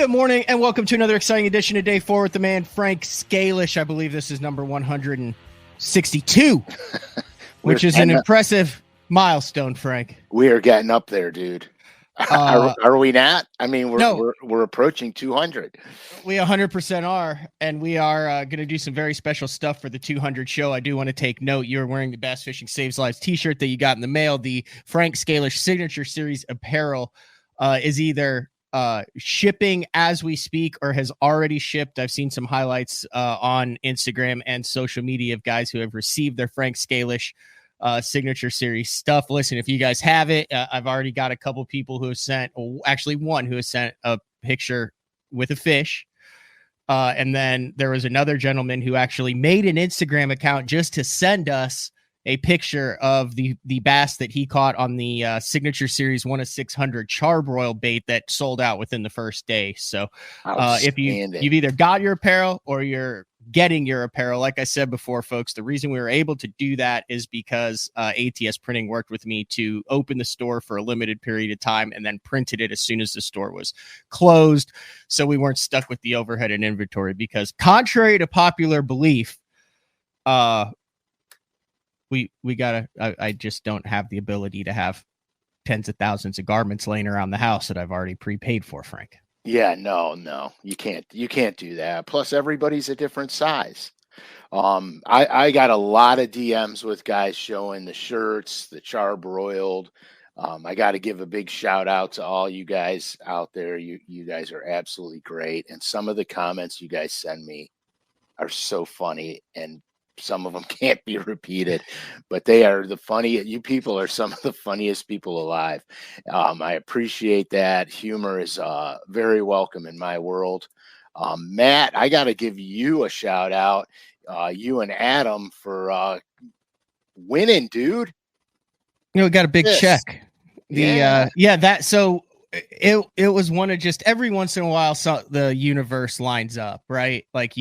Good morning and welcome to another exciting edition of Day 4 with the man Frank SCALISH. I believe this is number 162, which is an impressive milestone, Frank. We are getting up there, dude. Are we not? I mean, we're approaching 200. We 100% are, and we are going to do some very special stuff for the 200 show. I do want to take note, you're wearing the Bass Fishing Saves Lives t-shirt that you got in the mail. The Frank SCALISH Signature Series apparel is either shipping as we speak or has already shipped. I've seen some highlights on Instagram and social media of guys who have received their Frank SCALISH Signature Series stuff. Listen, if you guys have it, I've already got a couple people who have sent, actually one who has sent a picture with a fish. And then there was another gentleman who actually made an Instagram account just to send us a picture of the bass that he caught on the Signature Series 1 of 600 charbroil bait that sold out within the first day. So if you've either got your apparel or you're getting your apparel, like I said before, folks, the reason we were able to do that is because ATS Printing worked with me to open the store for a limited period of time and then printed it as soon as the store was closed. So we weren't stuck with the overhead and inventory, because contrary to popular belief, I just don't have the ability to have tens of thousands of garments laying around the house that I've already prepaid for, Frank. Yeah, no, you can't do that. Plus everybody's a different size. I got a lot of DMs with guys showing the shirts, the charbroiled. I got to give a big shout out to all you guys out there. You guys are absolutely great. And some of the comments you guys send me are so funny, and some of them can't be repeated, but they are the funniest. You people are some of the funniest people alive. I appreciate that. Humor is very welcome in my world. Matt, I got to give you a shout out. You and Adam for winning, dude. We got a big check. So it was one of just every once in a while, so the universe lines up, right? Like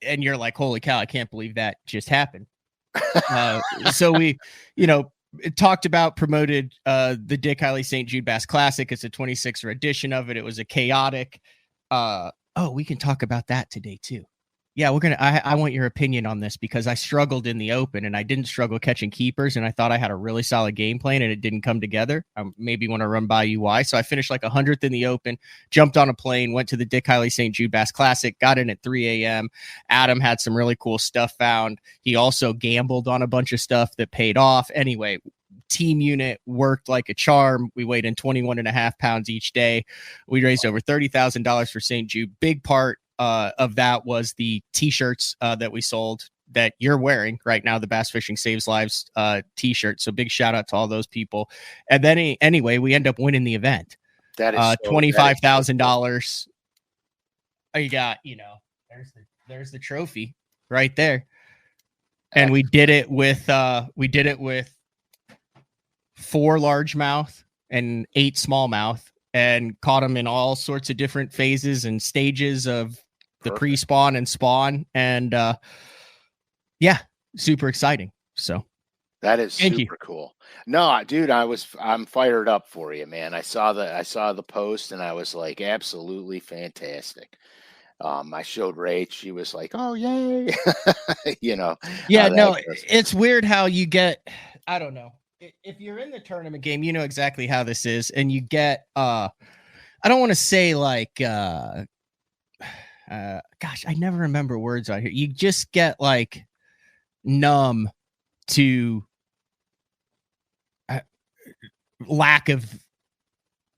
and you're like, holy cow, I can't believe that just happened. So we, talked about, promoted the Dick Hiley St. Jude Bass Classic. It's a 26er edition of it. It was a chaotic. We can talk about that today too. Yeah, I want your opinion on this, because I struggled in the open and I didn't struggle catching keepers, and I thought I had a really solid game plan and it didn't come together. I maybe want to run by you why. So I finished like 100th in the open, jumped on a plane, went to the Dick Hiley St. Jude Bass Classic, got in at 3 a.m. Adam had some really cool stuff found. He also gambled on a bunch of stuff that paid off. Anyway, team unit worked like a charm. We weighed in 21.5 pounds each day. We raised over $30,000 for St. Jude. Big part of that was the t-shirts that we sold that you're wearing right now, the Bass Fishing Saves Lives t-shirt. So big shout out to all those people. And then anyway, we end up winning the event. That is $25,000. You got, there's the trophy right there. And we did it with 4 largemouth and 8 smallmouth, and caught them in all sorts of different phases and stages of the pre-spawn and spawn. And super exciting. So that is super cool. No, dude, I'm fired up for you, man. I saw the post and I was like, absolutely fantastic. I showed Rach. She was like, oh, yay. Yeah, no, it's weird how you get, I don't know. If you're in the tournament game, you know exactly how this is, and you get I don't want to say like gosh, I never remember words on here. You just get like numb to lack of,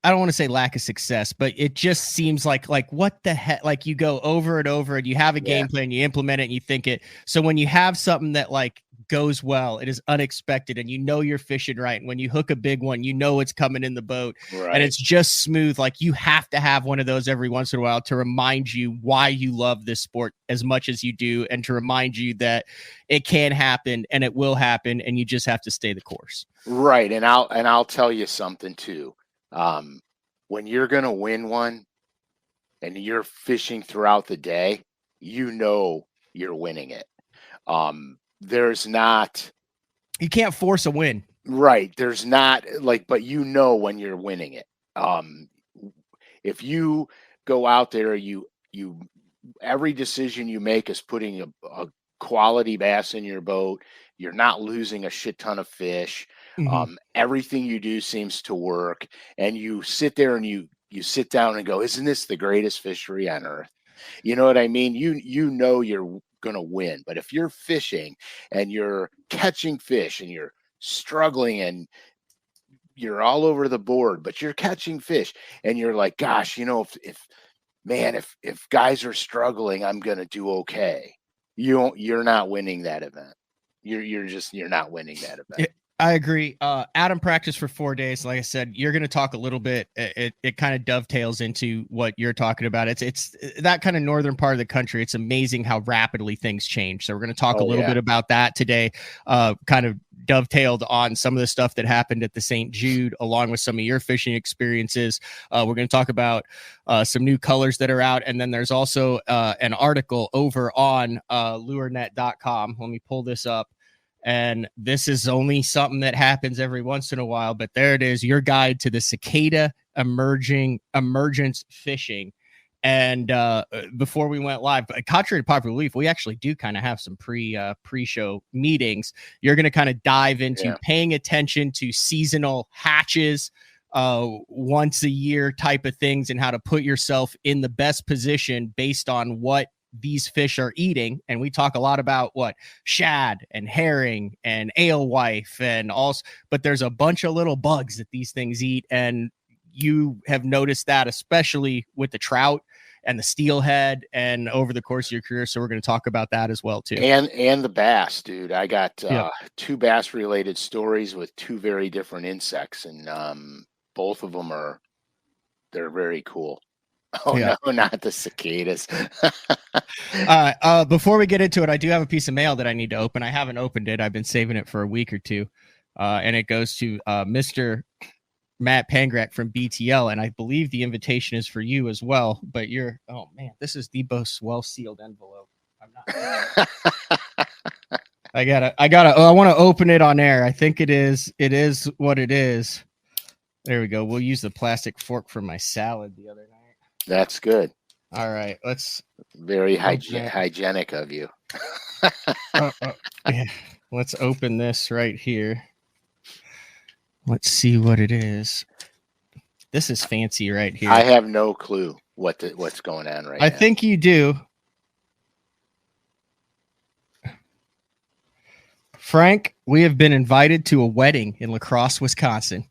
I don't want to say lack of success, but it just seems like what the heck, like you go over and over and you have a game plan, you implement it and you think it. So when you have something that like goes well, it is unexpected and you're fishing right. And when you hook a big one, it's coming in the boat and it's just smooth. Like you have to have one of those every once in a while to remind you why you love this sport as much as you do, and to remind you that it can happen and it will happen, and you just have to stay the course. Right. And I'll tell you something too. When you're going to win one and you're fishing throughout the day, you're winning it. There's not, you can't force a win. Right. There's not like, but when you're winning it. If you go out there, every decision you make is putting a quality bass in your boat. You're not losing a shit ton of fish. Everything you do seems to work, and you sit there and you sit down and go, isn't this the greatest fishery on earth? You know what I mean? You know you're gonna win. But if you're fishing and you're catching fish and you're struggling and you're all over the board, but you're catching fish and you're like, gosh, if guys are struggling, I'm gonna do okay. You're not winning that event. You're not winning that event. I agree. Adam practiced for 4 days. Like I said, you're going to talk a little bit. It kind of dovetails into what you're talking about. It's that kind of northern part of the country. It's amazing how rapidly things change. So we're going to talk a little bit about that today. Kind of dovetailed on some of the stuff that happened at the St. Jude, along with some of your fishing experiences. We're going to talk about some new colors that are out. And then there's also an article over on lurenet.com. Let me pull this up. And this is only something that happens every once in a while, but there it is, your guide to the cicada emergence fishing. And before we went live, contrary to popular belief, we actually do kind of have some pre-show meetings. You're going to kind of dive into paying attention to seasonal hatches, once a year type of things, and how to put yourself in the best position based on what these fish are eating. And we talk a lot about what shad and herring and alewife and also, but there's a bunch of little bugs that these things eat. And you have noticed that, especially with the trout and the steelhead and over the course of your career. So we're going to talk about that as well too. And the bass, dude. I got two bass related stories with two very different insects, and both of them they're very cool. No, not the cicadas. Before we get into it, I do have a piece of mail that I need to open. I haven't opened it. I've been saving it for a week or two. And it goes to Mr. Matt Pangrak from BTL. And I believe the invitation is for you as well. But oh man, this is the most well-sealed envelope. I'm not. I want to open it on air. I think it is what it is. There we go. We'll use the plastic fork from my salad the other night. That's good. All right, very hygienic of you. Yeah. Let's open this right here. Let's see what it is. This is fancy right here. I have no clue what's going on right now. I think you do. Frank, we have been invited to a wedding in La Crosse, Wisconsin.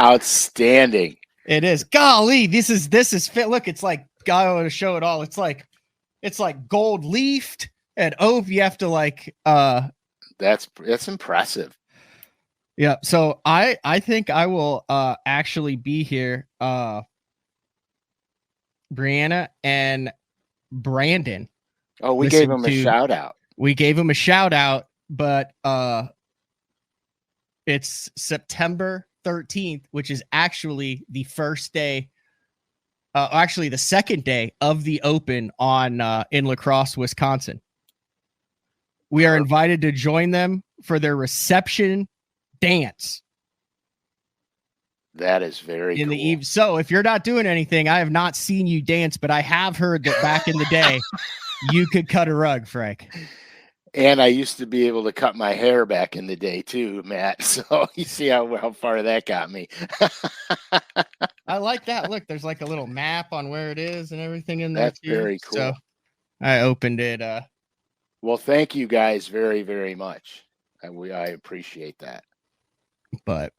Outstanding. It is. Golly, this is fit. Look, it's like, I want to show it all. It's like gold leafed and you have to that's impressive. Yeah. So I think I will actually be here. Brianna and Brandon. Oh, we gave him a shout out. We gave him a shout out, but it's September 13th, which is actually the first day, actually the second day of the Open on in La Crosse, Wisconsin. We are invited to join them for their reception dance. That is very cool. The eve. So if you're not doing anything, I have not seen you dance, but I have heard that back in the day, you could cut a rug, Frank. And I used to be able to cut my hair back in the day too, Matt. So you see how far that got me. I like that. Look, there's like a little map on where it is and everything in there. That's very cool. So I opened it. Well, thank you guys very, very much. I appreciate that. But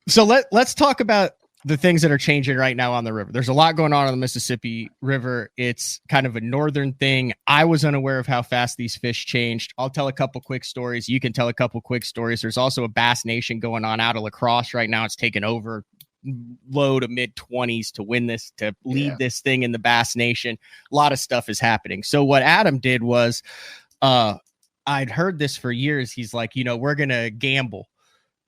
so let's talk about the things that are changing right now on the river. There's a lot going on the Mississippi River. It's kind of a northern thing. I was unaware of how fast these fish changed. I'll tell a couple quick stories. You can tell a couple quick stories. There's also a Bass Nation going on out of La Crosse right now. It's taken over low to mid 20s to win this, to lead this thing in the Bass Nation. A lot of stuff is happening. So what Adam did was, I'd heard this for years. He's like, we're going to gamble.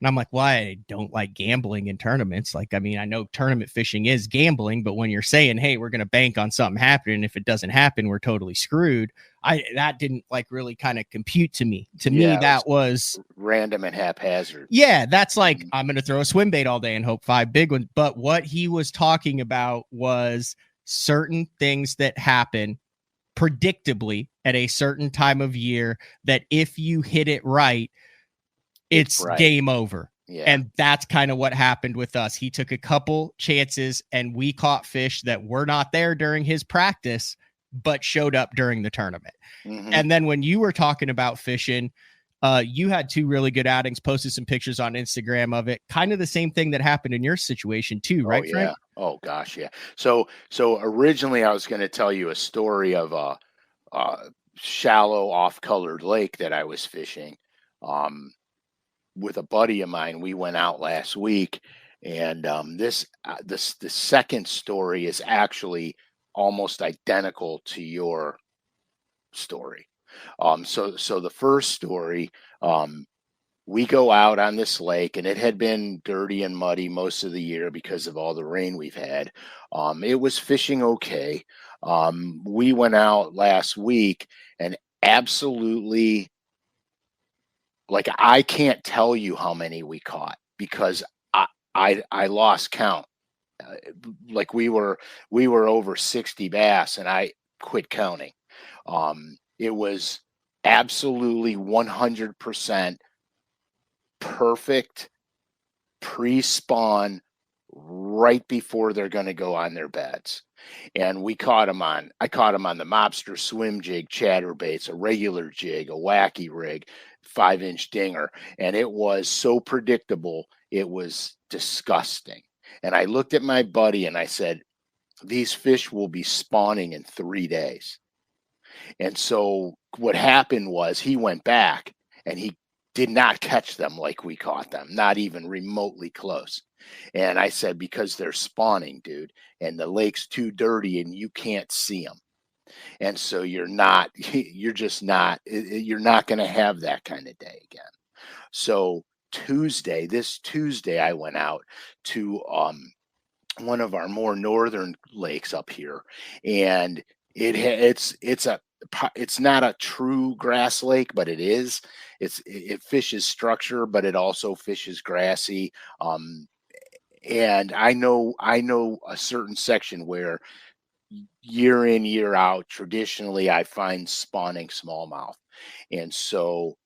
And I'm like, why? I don't like gambling in tournaments. Like, I mean, I know tournament fishing is gambling, but when you're saying, hey, we're going to bank on something happening, if it doesn't happen, we're totally screwed. That didn't like really kind of compute to me. To me, that was random and haphazard. Yeah, that's like, I'm going to throw a swim bait all day and hope 5 big ones. But what he was talking about was certain things that happen predictably at a certain time of year that if you hit it right, it's game over. Yeah. And that's kind of what happened with us. He took a couple chances and we caught fish that were not there during his practice, but showed up during the tournament. Mm-hmm. And then when you were talking about fishing, you had 2 really good outings, posted some pictures on Instagram of it. Kind of the same thing that happened in your situation too, right, yeah. Frank? Oh gosh, yeah. So originally I was going to tell you a story of a shallow off-colored lake that I was fishing. With a buddy of mine, we went out last week, and the second story is actually almost identical to your story. So the first story, we go out on this lake, and it had been dirty and muddy most of the year because of all the rain we've had. It was fishing okay. We went out last week, and absolutely, like, I can't tell you how many we caught because I lost count. Like we were over 60 bass and I quit counting. It was absolutely 100% perfect pre-spawn right before they're going to go on their beds. And I caught them on the mobster swim jig, chatterbaits, a regular jig, a wacky rig, 5-inch dinger. And it was so predictable. It was disgusting. And I looked at my buddy and I said, these fish will be spawning in 3 days. And so what happened was he went back and he did not catch them like we caught them, not even remotely close. And I said, because they're spawning, dude, and the lake's too dirty and you can't see them. And so you're just not going to have that kind of day again. So this Tuesday, I went out to one of our more northern lakes up here, and it's not a true grass lake, but it is. It fishes structure, but it also fishes grassy. And I know a certain section where year in, year out, traditionally I find spawning smallmouth. And so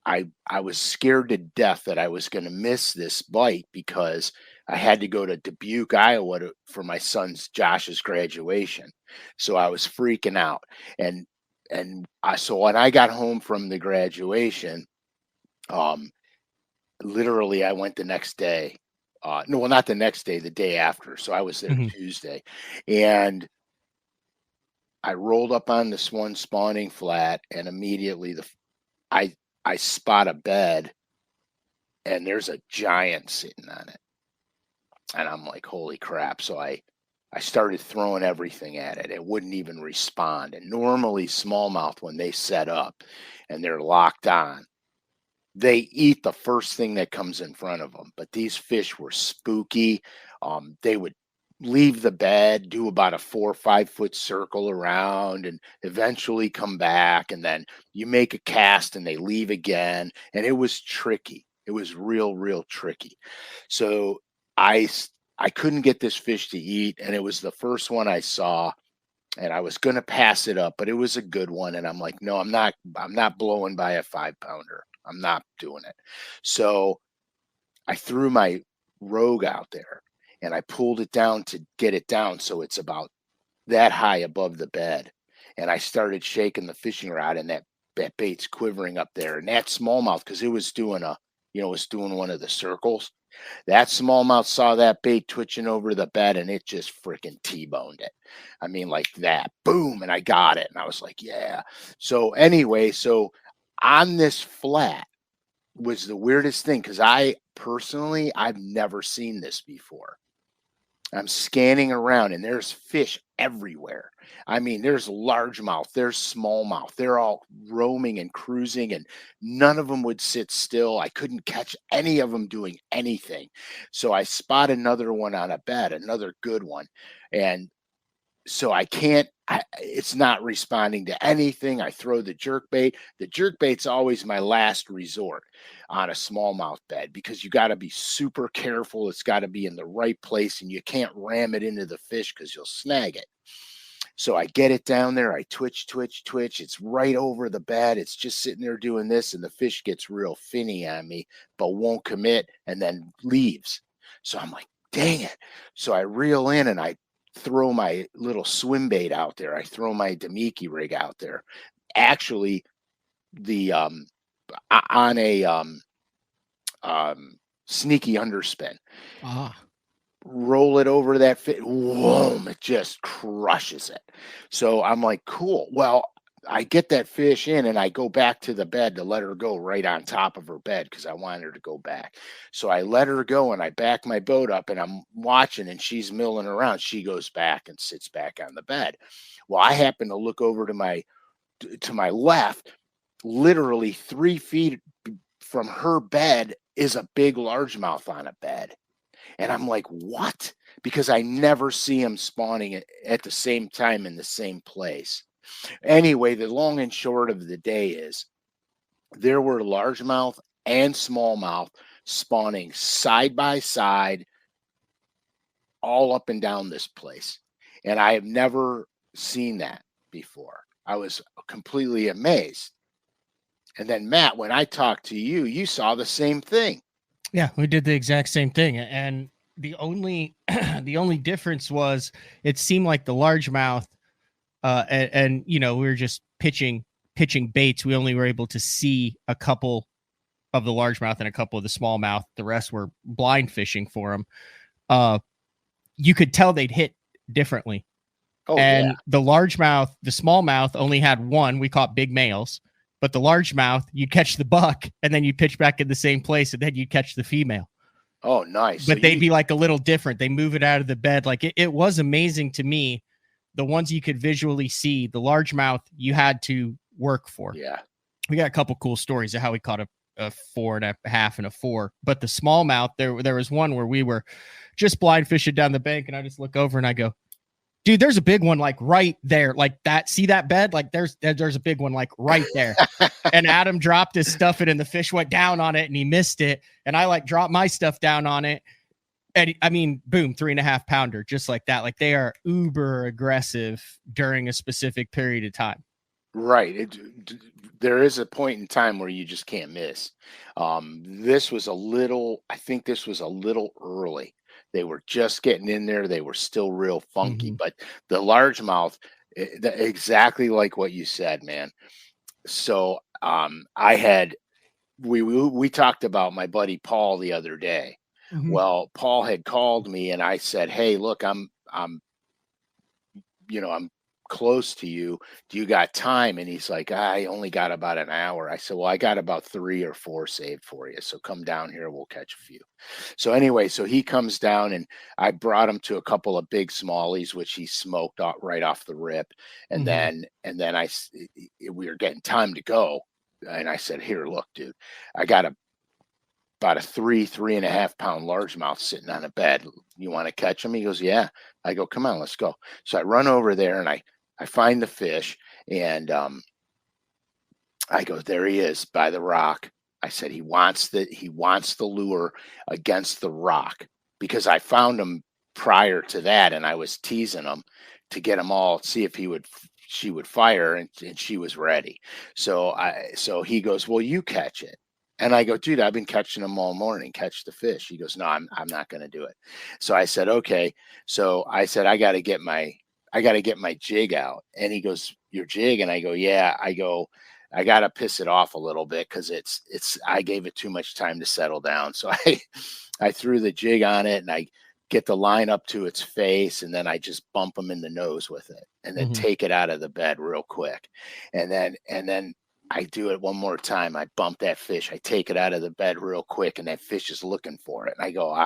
I was scared to death that I was going to miss this bite because I had to go to Dubuque, Iowa for my son's Josh's graduation. So I was freaking out. So when I got home from the graduation, literally I went the next day. No, well, not the next day, the day after. So I was there Tuesday, and I rolled up on this one spawning flat, and immediately I spot a bed, and there's a giant sitting on it, and I'm like, holy crap! So I started throwing everything at it. It wouldn't even respond. And normally smallmouth, when they set up and they're locked on, they eat the first thing that comes in front of them. But these fish were spooky. They would leave the bed, do about a 4 or 5 foot circle around, and eventually come back. And then you make a cast and they leave again. And it was tricky. It was real tricky. So I couldn't get this fish to eat, and it was the first one I saw, and I was going to pass it up, but it was a good one. And I'm like, no, I'm not blowing by a 5-pounder. I'm not doing it. So I threw my Rogue out there and I pulled it down to get it down so it's about that high above the bed. And I started shaking the fishing rod, and that bait's quivering up there. And that smallmouth, because it was doing one of the circles. That smallmouth saw that bait twitching over the bed, and it just freaking T-boned it. I mean, like that, boom, and I got it. And I was like, yeah. So anyway, on this flat was the weirdest thing, because I've never seen this before. I'm scanning around and there's fish everywhere. I mean, there's largemouth, there's smallmouth. They're all roaming and cruising, and none of them would sit still. I couldn't catch any of them doing anything. So I spot another one on a bed, another good one. And so I can't, it's not responding to anything. I throw the jerk bait. The jerk bait's always my last resort on a smallmouth bed because you got to be super careful. It's got to be in the right place and you can't ram it into the fish because you'll snag it. So I get it down there. I twitch, twitch, twitch. It's right over the bed. It's just sitting there doing this, and the fish gets real finny on me, but won't commit and then leaves. So I'm like, dang it. So I reel in and I throw my little swim bait out there. I throw my Damiki rig out there. Actually, the on a sneaky underspin. Roll it over that fish. Whoa, it just crushes it. So I'm like, cool. Well, I get that fish in and I go back to the bed to let her go right on top of her bed because I want her to go back. So I let her go and I back my boat up and I'm watching and she's milling around. She goes back and sits back on the bed. Well, I happen to look over to my left, literally 3 feet from her bed is a big largemouth on a bed. And I'm like, what? Because I never see them spawning at the same time in the same place. Anyway, the long and short of the day is there were largemouth and smallmouth spawning side by side all up and down this place. And I have never seen that before. I was completely amazed. And then, Matt, when I talked to you, you saw the same thing. Yeah, we did the exact same thing. And the only the only difference was it seemed like the largemouth and you know, we were just pitching baits. We only were able to see a couple of the largemouth and a couple of the smallmouth. The rest were blind fishing for them. You could tell they'd hit differently. Oh, and yeah. the largemouth, the smallmouth only had one. We caught big males, but the largemouth, you'd catch the buck and then you'd pitch back in the same place and then you'd catch the female. Oh, nice. But so they'd be like a little different. They move it out of the bed. Like it was amazing to me. The ones you could visually see, the largemouth you had to work for. Yeah. We got a couple cool stories of how we caught a 4.5 and a 4. But the smallmouth, there was one where we were just blind fishing down the bank, and I just look over and I go, dude, there's a big one like right there, like that. See that bed? Like there's a big one like right there. And Adam dropped his stuff in, and the fish went down on it, and he missed it. And I like dropped my stuff down on it. And I mean, boom, 3.5 pounder, just like that. Like they are uber aggressive during a specific period of time. Right. There is a point in time where you just can't miss. This was I think this was a little early. They were just getting in there. They were still real funky, but the largemouth, exactly like what you said, man. So we talked about my buddy Paul the other day. Well, Paul had called me and I said, hey, look, I'm close to you. Do you got time? And he's like, I only got about an hour. I said, well, I got about 3 or 4 saved for you. So come down here. We'll catch a few. So anyway, so he comes down and I brought him to a couple of big smallies, which he smoked right off the rip. And then we were getting time to go. And I said, here, look, dude, I got about a 3.5 pound largemouth sitting on a bed. You want to catch him? He goes, yeah. I go, come on, let's go. So I run over there and I find the fish and I go, there he is by the rock. I said, he wants the lure against the rock because I found him prior to that and I was teasing him to get him all, see if she would fire and she was ready. So he goes, well, you catch it. And I go, dude, I've been catching them all morning, catch the fish. He goes, no, I'm not going to do it. So I said, okay. So I said, I got to get my jig out. And he goes, your jig? And I go, yeah. I go, I got to piss it off a little bit because I gave it too much time to settle down. So I threw the jig on it and I get the line up to its face and then I just bump him in the nose with it and then take it out of the bed real quick. And then I do it one more time. I bump that fish. I take it out of the bed real quick, and that fish is looking for it. And I go,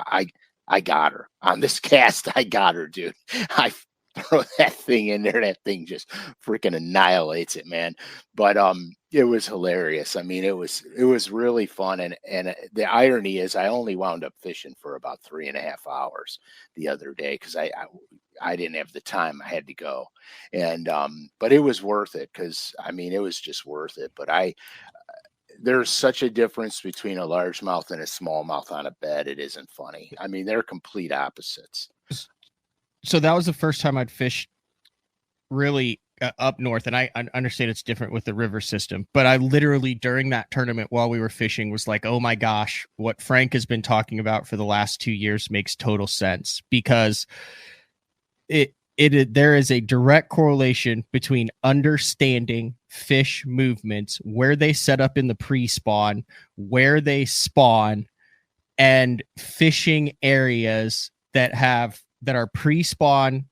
I got her on this cast. I got her, dude. I throw that thing in there. That thing just freaking annihilates it, man. But it was hilarious. I mean, it was really fun. And the irony is, I only wound up fishing for about 3.5 hours the other day because I didn't have the time. I had to go, and but it was worth it because I mean, it was just worth it. But there's such a difference between a largemouth and a smallmouth on a bed. It isn't funny. I mean, they're complete opposites. So that was the first time I'd fished really up north, and I understand it's different with the river system, but I literally during that tournament while we were fishing was like, oh my gosh, what Frank has been talking about for the last 2 years makes total sense, because there is a direct correlation between understanding fish movements, where they set up in the pre-spawn, where they spawn, and fishing areas that are pre-spawn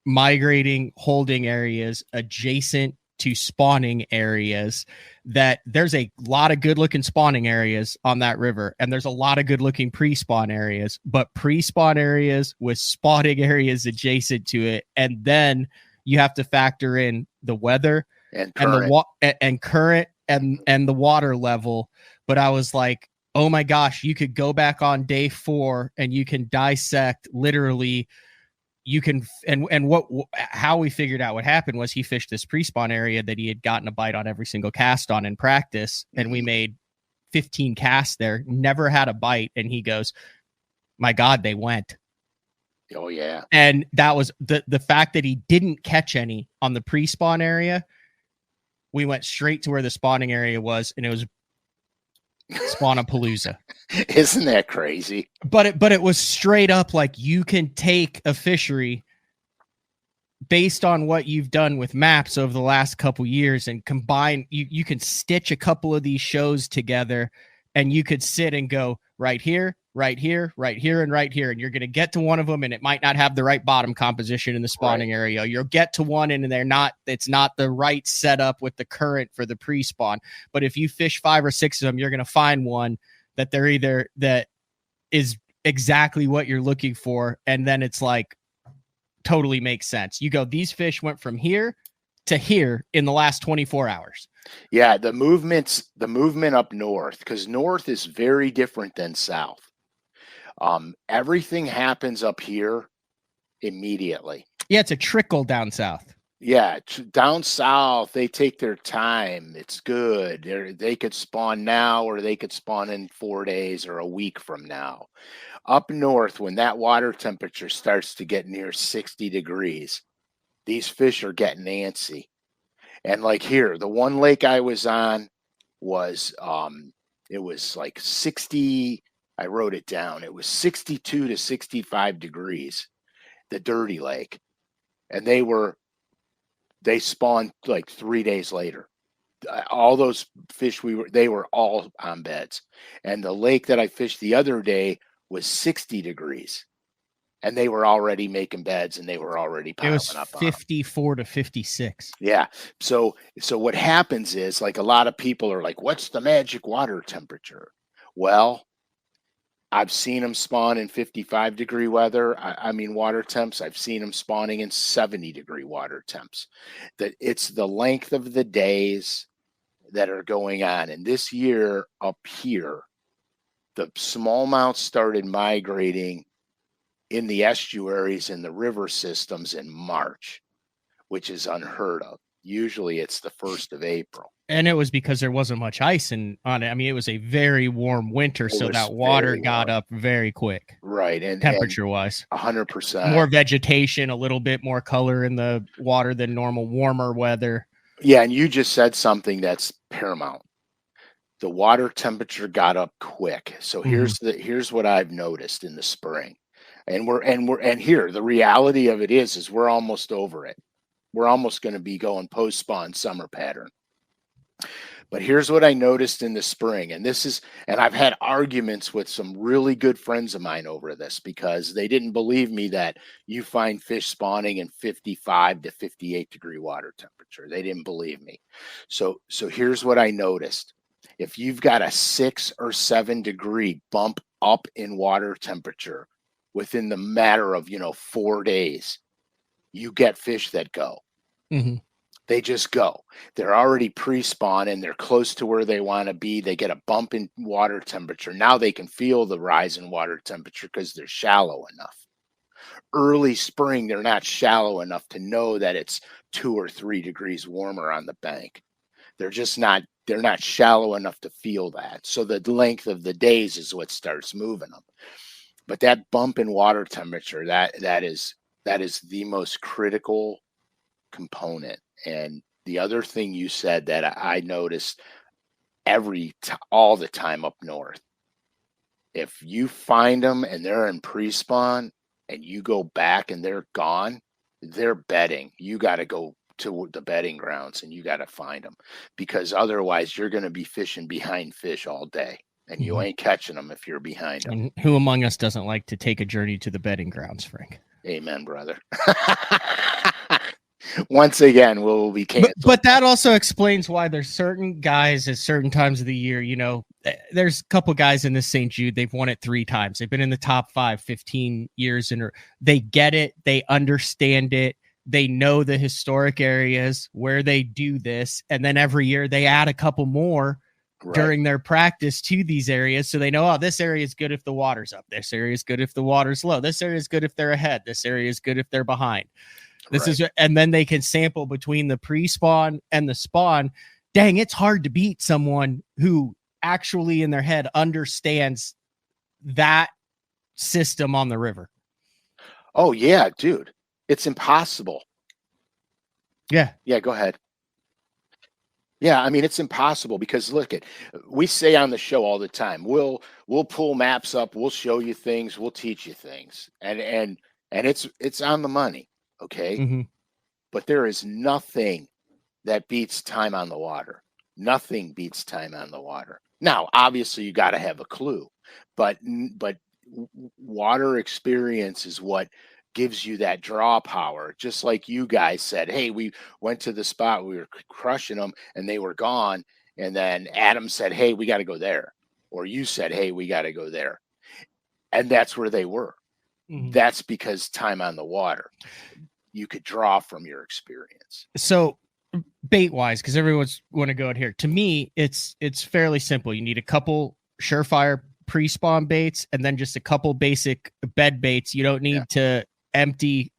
migrating holding areas adjacent to spawning areas. That there's a lot of good looking spawning areas on that river, and there's a lot of good looking pre-spawn areas, but pre-spawn areas with spawning areas adjacent to it. And then you have to factor in the weather and the current and the water level. But I was like, oh my gosh, you could go back on day 4 and you can dissect literally. You can, how we figured out what happened was he fished this pre-spawn area that he had gotten a bite on every single cast on in practice. And we made 15 casts there, never had a bite. And he goes, my God, they went. Oh yeah. And that was the fact that he didn't catch any on the pre-spawn area. We went straight to where the spawning area was, and it was Spawnapalooza. Isn't that crazy? But it was straight up like, you can take a fishery based on what you've done with maps over the last couple years and combine, you can stitch a couple of these shows together, and you could sit and go right here, right here, right here, and right here. And you're going to get to one of them, and it might not have the right bottom composition in the spawning area. You'll get to one, and it's not the right setup with the current for the pre-spawn. But if you fish 5 or 6 of them, you're going to find one that is exactly what you're looking for. And then it's like, totally makes sense. You go, these fish went from here to here in the last 24 hours. Yeah, the movement up north, because north is very different than south. Everything happens up here immediately. Yeah, it's a trickle down south. Yeah, down south, they take their time. It's good. They could spawn now, or they could spawn in 4 days or a week from now. Up north, when that water temperature starts to get near 60 degrees, these fish are getting antsy. And like here, the one lake I was on was, it was like 60, I wrote it down. It was 62 to 65 degrees, the dirty lake. And they spawned like 3 days later. All those fish they were all on beds. And the lake that I fished the other day was 60 degrees, and they were already making beds, and they were already piling up. It was 54 to 56. Yeah. So what happens is, like, a lot of people are like, what's the magic water temperature? Well, I've seen them spawn in 55 degree weather. I mean, water temps. I've seen them spawning in 70 degree water temps. That it's the length of the days that are going on. And this year up here, the smallmouth started migrating in the estuaries and the river systems in March, which is unheard of. Usually it's the 1st of April. And it was because there wasn't much ice on it. I mean, it was a very warm winter, so that water got up very quick. Right. And temperature-wise. 100%. More vegetation, a little bit more color in the water than normal, warmer weather. Yeah, and you just said something that's paramount. The water temperature got up quick. So here's what I've noticed in the spring. And here, the reality of it is we're almost over it. We're almost going to be going post-spawn summer pattern. But here's what I noticed in the spring, and I've had arguments with some really good friends of mine over this, because they didn't believe me that you find fish spawning in 55 to 58 degree water temperature. They didn't believe me. So here's what I noticed. If you've got a 6 or 7 degree bump up in water temperature, within the matter of, 4 days, you get fish that go. Mm-hmm. They just go. They're already pre-spawn and they're close to where they want to be. They get a bump in water temperature. Now they can feel the rise in water temperature because they're shallow enough. Early spring, they're not shallow enough to know that it's 2 or 3 degrees warmer on the bank. They're not shallow enough to feel that. So the length of the days is what starts moving them. But that bump in water temperature, that is the most critical component. And the other thing you said that I noticed all the time up north, if you find them and they're in pre-spawn and you go back and they're gone, they're bedding. You got to go to the bedding grounds and you got to find them, because otherwise you're going to be fishing behind fish all day and you ain't catching them if you're behind them. And who among us doesn't like to take a journey to the bedding grounds, Frank? Amen, brother. Once again, we'll be canceled. But that also explains why there's certain guys at certain times of the year. There's a couple guys in this St. Jude. They've won it 3 times. They've been in the top 5, 15 years. They get it. They understand it. They know the historic areas where they do this. And then every year they add a couple more during their practice to these areas. So they know, this area is good if the water's up. This area is good if the water's low. This area is good if they're ahead. This area is good if they're behind. And then they can sample between the pre-spawn and the spawn. Dang, it's hard to beat someone who actually in their head understands that system on the river. Oh yeah, dude. It's impossible. Yeah. Yeah, go ahead. Yeah, I mean, it's impossible because we say on the show all the time, we'll pull maps up, we'll show you things, we'll teach you things. And it's on the money, okay? Mm-hmm. But there is nothing that beats time on the water. Nothing beats time on the water. Now, obviously you got to have a clue, but water experience is what gives you that draw power. Just like you guys said, hey, we went to the spot, we were crushing them and they were gone. And then Adam said, hey, we got to go there. Or you said, hey, we got to go there. And that's where they were. Mm-hmm. That's because time on the water, you could draw from your experience. So bait wise, because everyone's want to go out here. To me, it's fairly simple. You need a couple surefire pre-spawn baits and then just a couple basic bed baits. You don't need to empty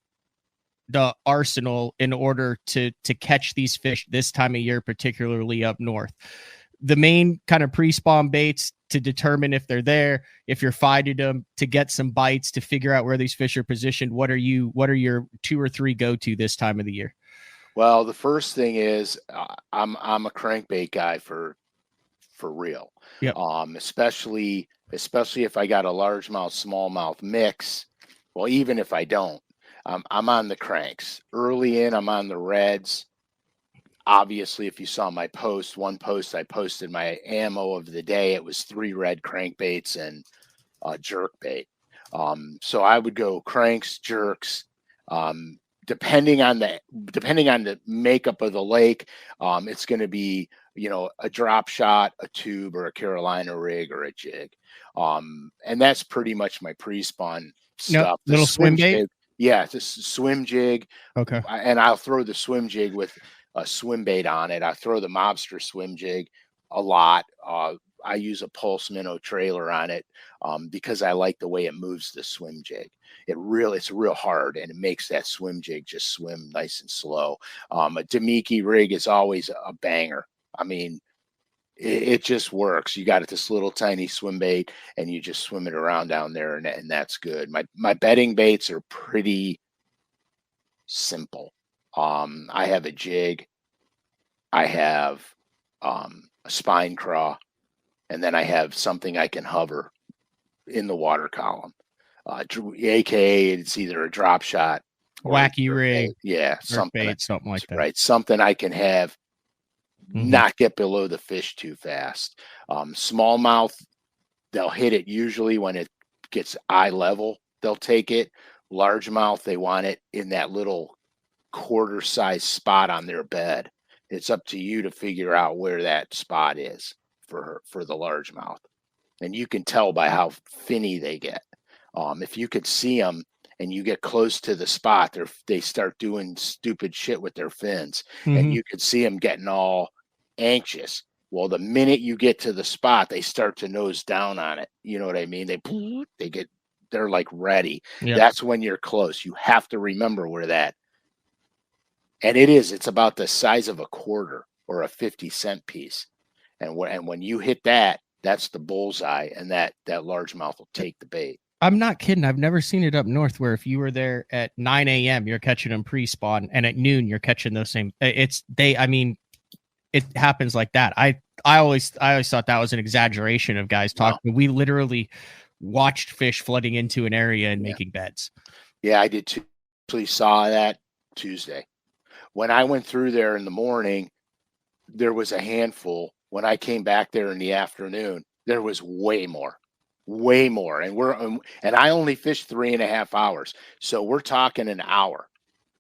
the arsenal in order to catch these fish this time of year, particularly up north. The main kind of pre-spawn baits to determine if they're there, if you're finding them, to get some bites, to figure out where these fish are positioned. What are your 2 or 3 go-to this time of the year? Well, the first thing is I'm a crankbait guy for real. Yep. Especially if I got a largemouth, smallmouth mix. Well, even if I don't, I'm on the cranks. Early in, I'm on the reds. Obviously, if you saw my one post I posted my ammo of the day, it was 3 red crankbaits and jerk bait. So I would go cranks, jerks. Depending on the makeup of the lake, it's going to be, a drop shot, a tube, or a Carolina rig, or a jig. And that's pretty much my pre-spawn stuff. Little swim bait? Jig, yeah, it's a swim jig. Okay. And I'll throw the swim jig with a swim bait on it. I throw the mobster swim jig a lot. I use a pulse minnow trailer on it because I like the way it moves the swim jig. It's real hard, and it makes that swim jig just swim nice and slow. A Demiki rig is always a banger. I mean, it just works. You got this little tiny swim bait, and you just swim it around down there, and that's good. My bedding baits are pretty simple. I have a jig. I have a spine craw. And then I have something I can hover in the water column. AKA it's either a drop shot, wacky rig, something like that. Right, something I can have not get below the fish too fast. Smallmouth, they'll hit it usually when it gets eye level. They'll take it. Largemouth, they want it in that little quarter size spot on their bed. It's up to you to figure out where that spot is for the largemouth, and you can tell by how finny they get. If you could see them and you get close to the spot, they start doing stupid shit with their fins, and you could see them getting all anxious. Well, the minute you get to the spot, they start to nose down on it. You know what I mean? They're like ready. Yep. That's when you're close. You have to remember where that. And it's about the size of a quarter or a 50-cent piece. And when you hit that, that's the bullseye, and that largemouth will take the bait. I'm not kidding. I've never seen it up north where if you were there at 9 a.m., you're catching them pre-spawn, and at noon you're catching those same. I mean, it happens like that. I always thought that was an exaggeration of guys talking. No. We literally watched fish flooding into an area and making beds. Yeah, I did too. Actually saw that Tuesday. When I went through there in the morning, there was a handful. When I came back there in the afternoon, there was way more. And I only fished 3.5 hours. So we're talking an hour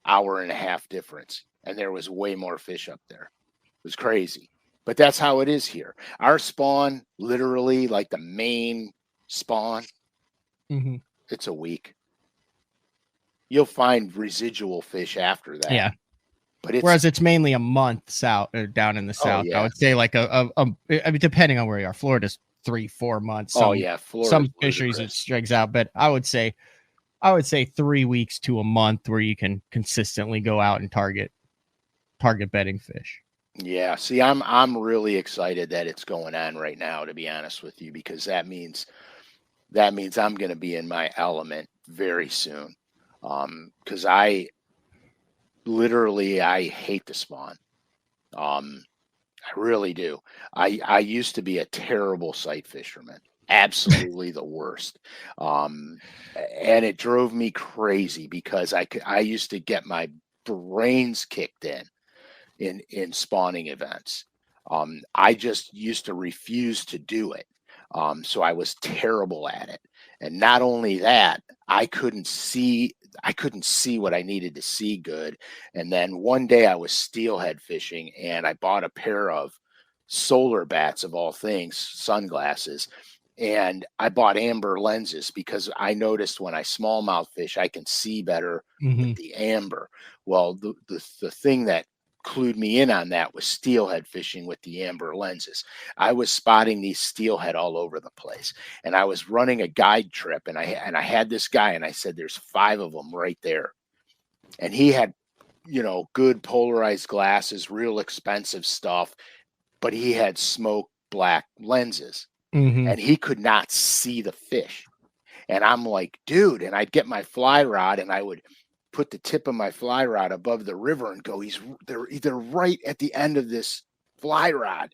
and a half difference. And there was way more fish up there. It was crazy. But that's how it is here. Our spawn, literally, like the main spawn, it's a week. You'll find residual fish after that. Yeah. But whereas it's mainly a month south or down in the south. I would say like I mean, depending on where you are, Florida's 3-4 months. Florida, some fisheries it strings out, but I would say 3 weeks to a month where you can consistently go out and target bedding fish. Yeah, see, I'm really excited that it's going on right now, to be honest with you, because that means I'm going to be in my element very soon. Because I hate the spawn. I really do. I used to be a terrible sight fisherman, absolutely the worst. And it drove me crazy because I used to get my brains kicked in spawning events. I just used to refuse to do it. So I was terrible at it. And not only that, I couldn't see what I needed to see good. And then one day I was steelhead fishing and I bought a pair of solar bats, of all things, sunglasses. And I bought amber lenses because I noticed when I smallmouth fish, I can see better with the amber. Well, the thing that clued me in on that was steelhead fishing with the amber lenses. I was spotting these steelhead all over the place, and I was running a guide trip, and I had this guy, and I said, "There's 5 of them right there," and he had, good polarized glasses, real expensive stuff, but he had smoke black lenses, and he could not see the fish. And I'm like, dude, and I'd get my fly rod, and I would put the tip of my fly rod above the river and go, they're right at the end of this fly rod.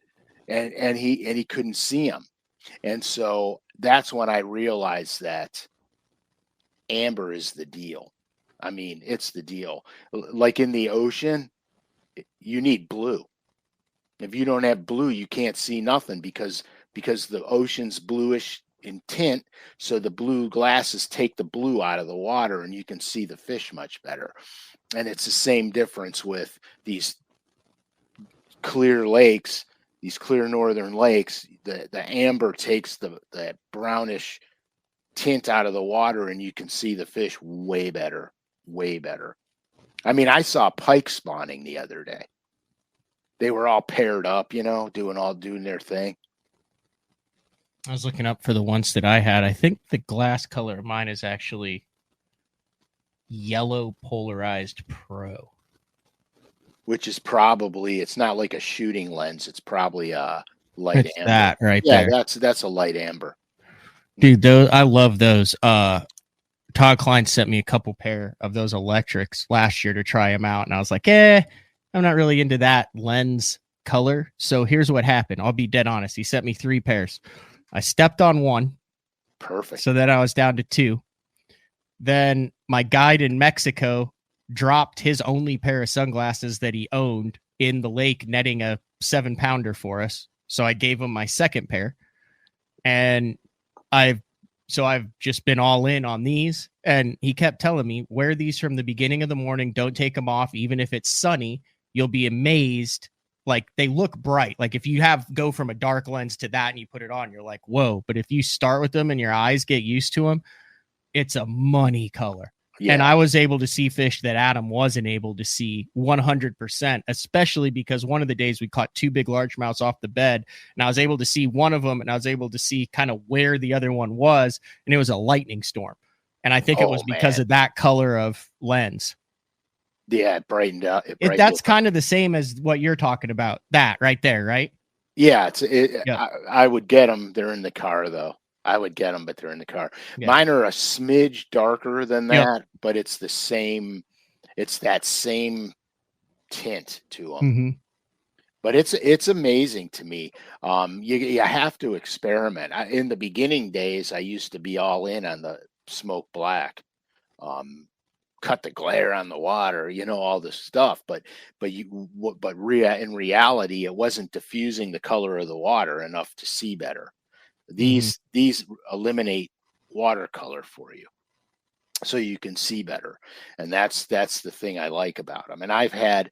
And he couldn't see them. And so that's when I realized that amber is the deal. I mean, it's the deal. Like in the ocean, you need blue. If you don't have blue, you can't see nothing because the ocean's bluish in tint, so the blue glasses take the blue out of the water and you can see the fish much better. And it's the same difference with these clear lakes, these clear northern lakes. The amber takes the brownish tint out of the water and you can see the fish way better. I mean, I saw pike spawning the other day. They were all paired up, doing their thing. I was looking up for the ones that I had. I think the glass color of mine is actually yellow polarized pro. Which is probably, it's not like a shooting lens. It's probably a light amber. That right there. Yeah, that's a light amber. Dude, I love those. Todd Klein sent me a couple pair of those electrics last year to try them out. And I was like, I'm not really into that lens color. So here's what happened. I'll be dead honest. He sent me 3 pairs. I stepped on one. Perfect. So then I was down to 2. Then my guide in Mexico dropped his only pair of sunglasses that he owned in the lake, netting a 7-pounder for us. So I gave him my second pair. And I've just been all in on these. And he kept telling me, wear these from the beginning of the morning. Don't take them off. Even if it's sunny, you'll be amazed. Like, they look bright. Like, if you go from a dark lens to that and you put it on, you're like, whoa. But if you start with them and your eyes get used to them, it's a money color. Yeah. And I was able to see fish that Adam wasn't able to see 100%, especially because one of the days we caught 2 big largemouths off the bed, and I was able to see one of them, and I was able to see kind of where the other one was, and it was a lightning storm. And I think it was because of that color of lens. Yeah, it brightened up. That's kind of the same as what you're talking about. That right there, right? Yeah, I would get them. They're in the car, though. I would get them, but they're in the car. Yeah. Mine are a smidge darker than that, but it's the same. It's that same tint to them. Mm-hmm. But it's amazing to me. You have to experiment. In the beginning days, I used to be all in on the smoke black, cut the glare on the water, all this stuff. But in reality, it wasn't diffusing the color of the water enough to see better. These eliminate watercolor for you, so you can see better, and that's the thing I like about them. And I've had,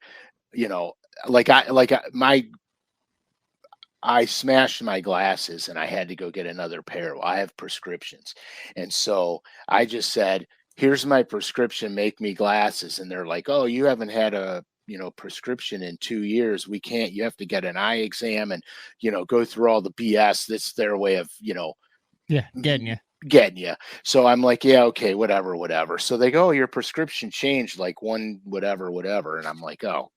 I smashed my glasses and I had to go get another pair. Well, I have prescriptions, and so I just said, "Here's my prescription. Make me glasses." And they're like, "Oh, you haven't had a prescription in 2 years. We can't. You have to get an eye exam and go through all the BS." That's their way of getting you. So I'm like, yeah, okay, whatever. So they go, "Oh, your prescription changed like one whatever," and I'm like, "Oh,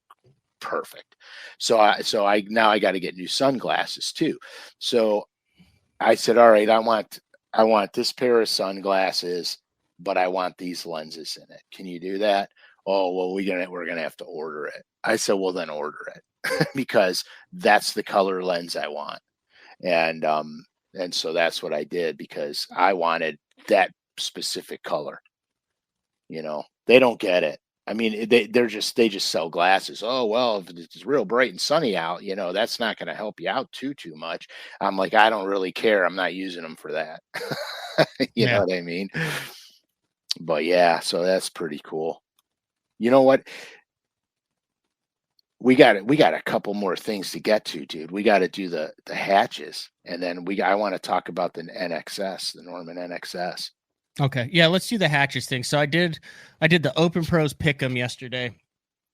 perfect." So I now I got to get new sunglasses too. So I said, "All right, I want this pair of sunglasses, but I want these lenses in it. Can you do that?" "Oh, well, we're gonna have to order it." I said, "Well, then order it," because that's the color lens I want. And so that's what I did, because I wanted that specific color. They don't get it. I mean, they just sell glasses. "Oh, well, if it's real bright and sunny out, that's not going to help you out too much." I'm like, I don't really care. I'm not using them for that. You know what I mean? But yeah, so that's pretty cool. You know what? We got a couple more things to get to, dude. We got to do the hatches, and then I want to talk about the NXS, the Norman NXS. Okay. Yeah, let's do the hatches thing. So I did the Open Pros Pick'em yesterday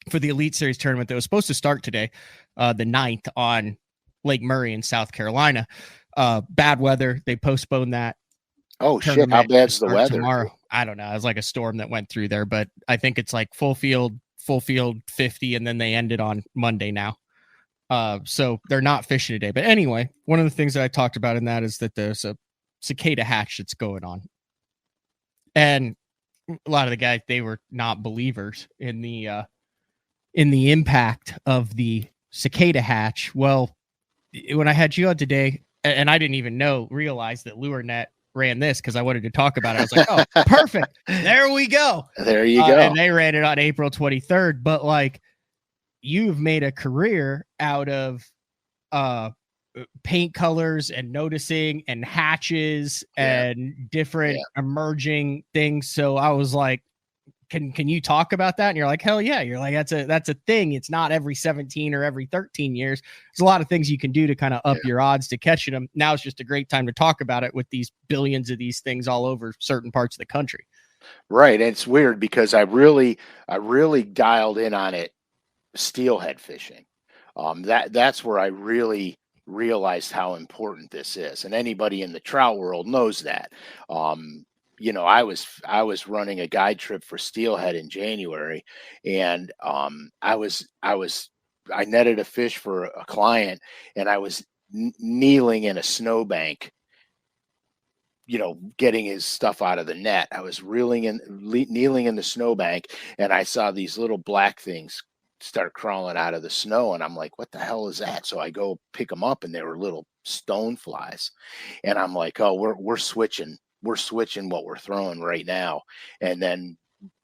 for the Elite Series tournament that was supposed to start today, the 9th on Lake Murray in South Carolina. Bad weather. They postponed that. Oh shit, how bad's the weather tomorrow? I don't know. It was like a storm that went through there, but I think it's like full field 50, and then they ended on Monday now. So they're not fishing today. But anyway, one of the things that I talked about in that is that there's a cicada hatch that's going on. And a lot of the guys, they were not believers in the impact of the cicada hatch. Well, when I had you on today, and I didn't even realize that LureNet ran this because I wanted to talk about it. I was like, "Oh, perfect. There we go. There you go." And they ran it on April 23rd. But like, you've made a career out of paint colors and noticing and hatches and different emerging things. So I was like, can you talk about that? And you're like, hell yeah. You're like, that's a thing. It's not every 17 or every 13 years. There's a lot of things you can do to kind of up your odds to catching them. Now it's just a great time to talk about it with these billions of these things all over certain parts of the country. Right. And it's weird because I really dialed in on it, steelhead fishing. That's where I really realized how important this is. And anybody in the trout world knows that. I was running a guide trip for steelhead in January, and I netted a fish for a client, and I was kneeling in a snowbank, getting his stuff out of the net. I was kneeling in the snowbank, and I saw these little black things start crawling out of the snow, and I'm like, "What the hell is that?" So I go pick them up, and they were little stone flies, and I'm like, "Oh, we're switching what we're throwing right now." And then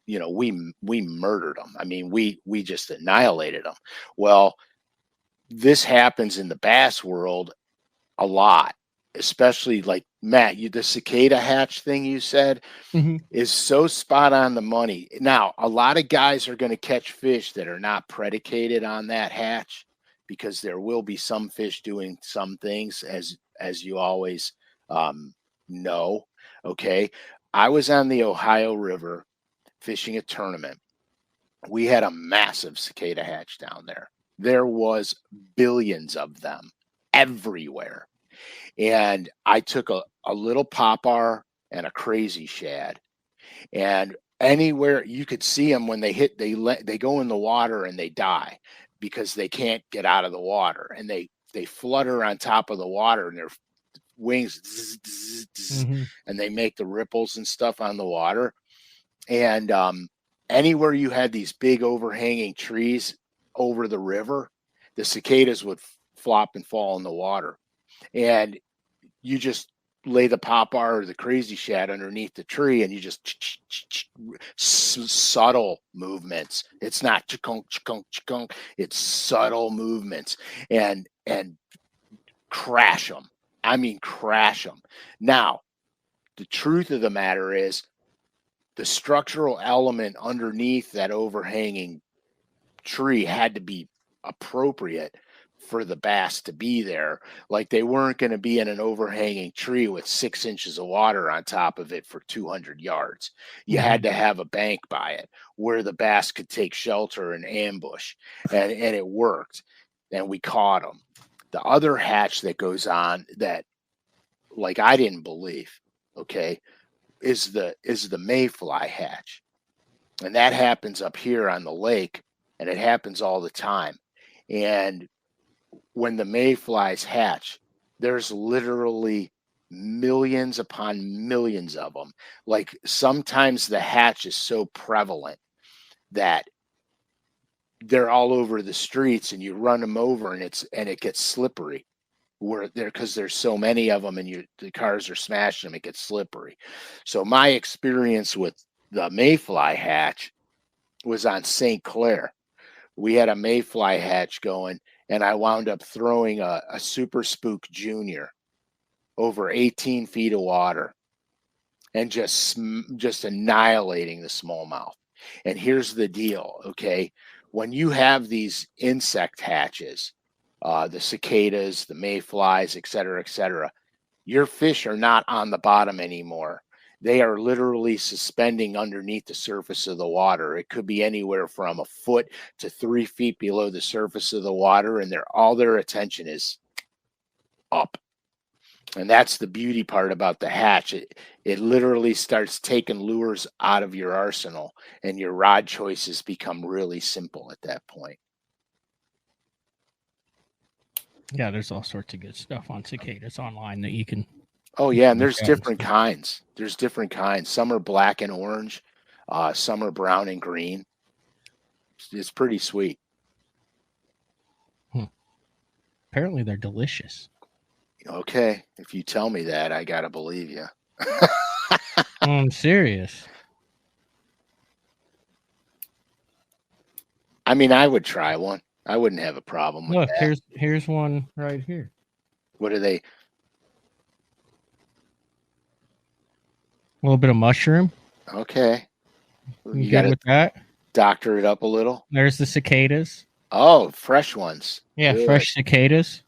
we murdered them. I mean, we just annihilated them. Well, this happens in the bass world a lot, especially like Matt, the cicada hatch thing you said is so spot on the money. Now, a lot of guys are going to catch fish that are not predicated on that hatch, because there will be some fish doing some things, as you always know. Okay. I was on the Ohio River fishing a tournament. We had a massive cicada hatch down there. There was billions of them everywhere. And I took a little popper and a crazy shad. And anywhere you could see them when they hit, they go in the water and they die because they can't get out of the water. And they flutter on top of the water and their wings and they make the ripples and stuff on the water. And anywhere you had these big overhanging trees over the river, the cicadas would flop and fall in the water. And you just lay the popper or the crazy shad underneath the tree and you just subtle movements. It's not chikunk, chikunk, chikunk. It's subtle movements and crash them. I mean, crash them. Now, the truth of the matter is the structural element underneath that overhanging tree had to be appropriate for the bass to be there. Like they weren't going to be in an overhanging tree with 6 inches of water on top of it for 200 yards. You had to have a bank by it where the bass could take shelter and ambush, and it worked. And we caught them. The other hatch that goes on that, like, I didn't believe, okay, is the mayfly hatch. And that happens up here on the lake, and it happens all the time. And when the mayflies hatch, there's literally millions upon millions of them. Like sometimes the hatch is so prevalent that they're all over the streets and you run them over and it gets slippery where there, because there's so many of them and the cars are smashing them, it gets slippery. So my experience with the mayfly hatch was on St. Clair. We had a mayfly hatch going, and I wound up throwing a Super Spook Junior over 18 feet of water and just annihilating the smallmouth. And here's the deal, okay? When you have these insect hatches, the cicadas, the mayflies, et cetera, your fish are not on the bottom anymore. They are literally suspending underneath the surface of the water. It could be anywhere from a foot to 3 feet below the surface of the water, and all their attention is up. And that's the beauty part about the hatch. It literally starts taking lures out of your arsenal, and your rod choices become really simple at that point. Yeah, there's all sorts of good stuff on cicadas online that you can. Oh yeah, and there's different kinds. There's different kinds. Some are black and orange, some are brown and green. It's pretty sweet. Apparently, they're delicious. Okay, if you tell me that, I gotta believe you. I'm serious. I mean, I would try one. I wouldn't have a problem with Look, that. here's one right here. What are they? A little bit of mushroom. Okay. You good with that? Doctor it up a little. There's the cicadas. Oh, fresh ones. Yeah, good. Fresh cicadas.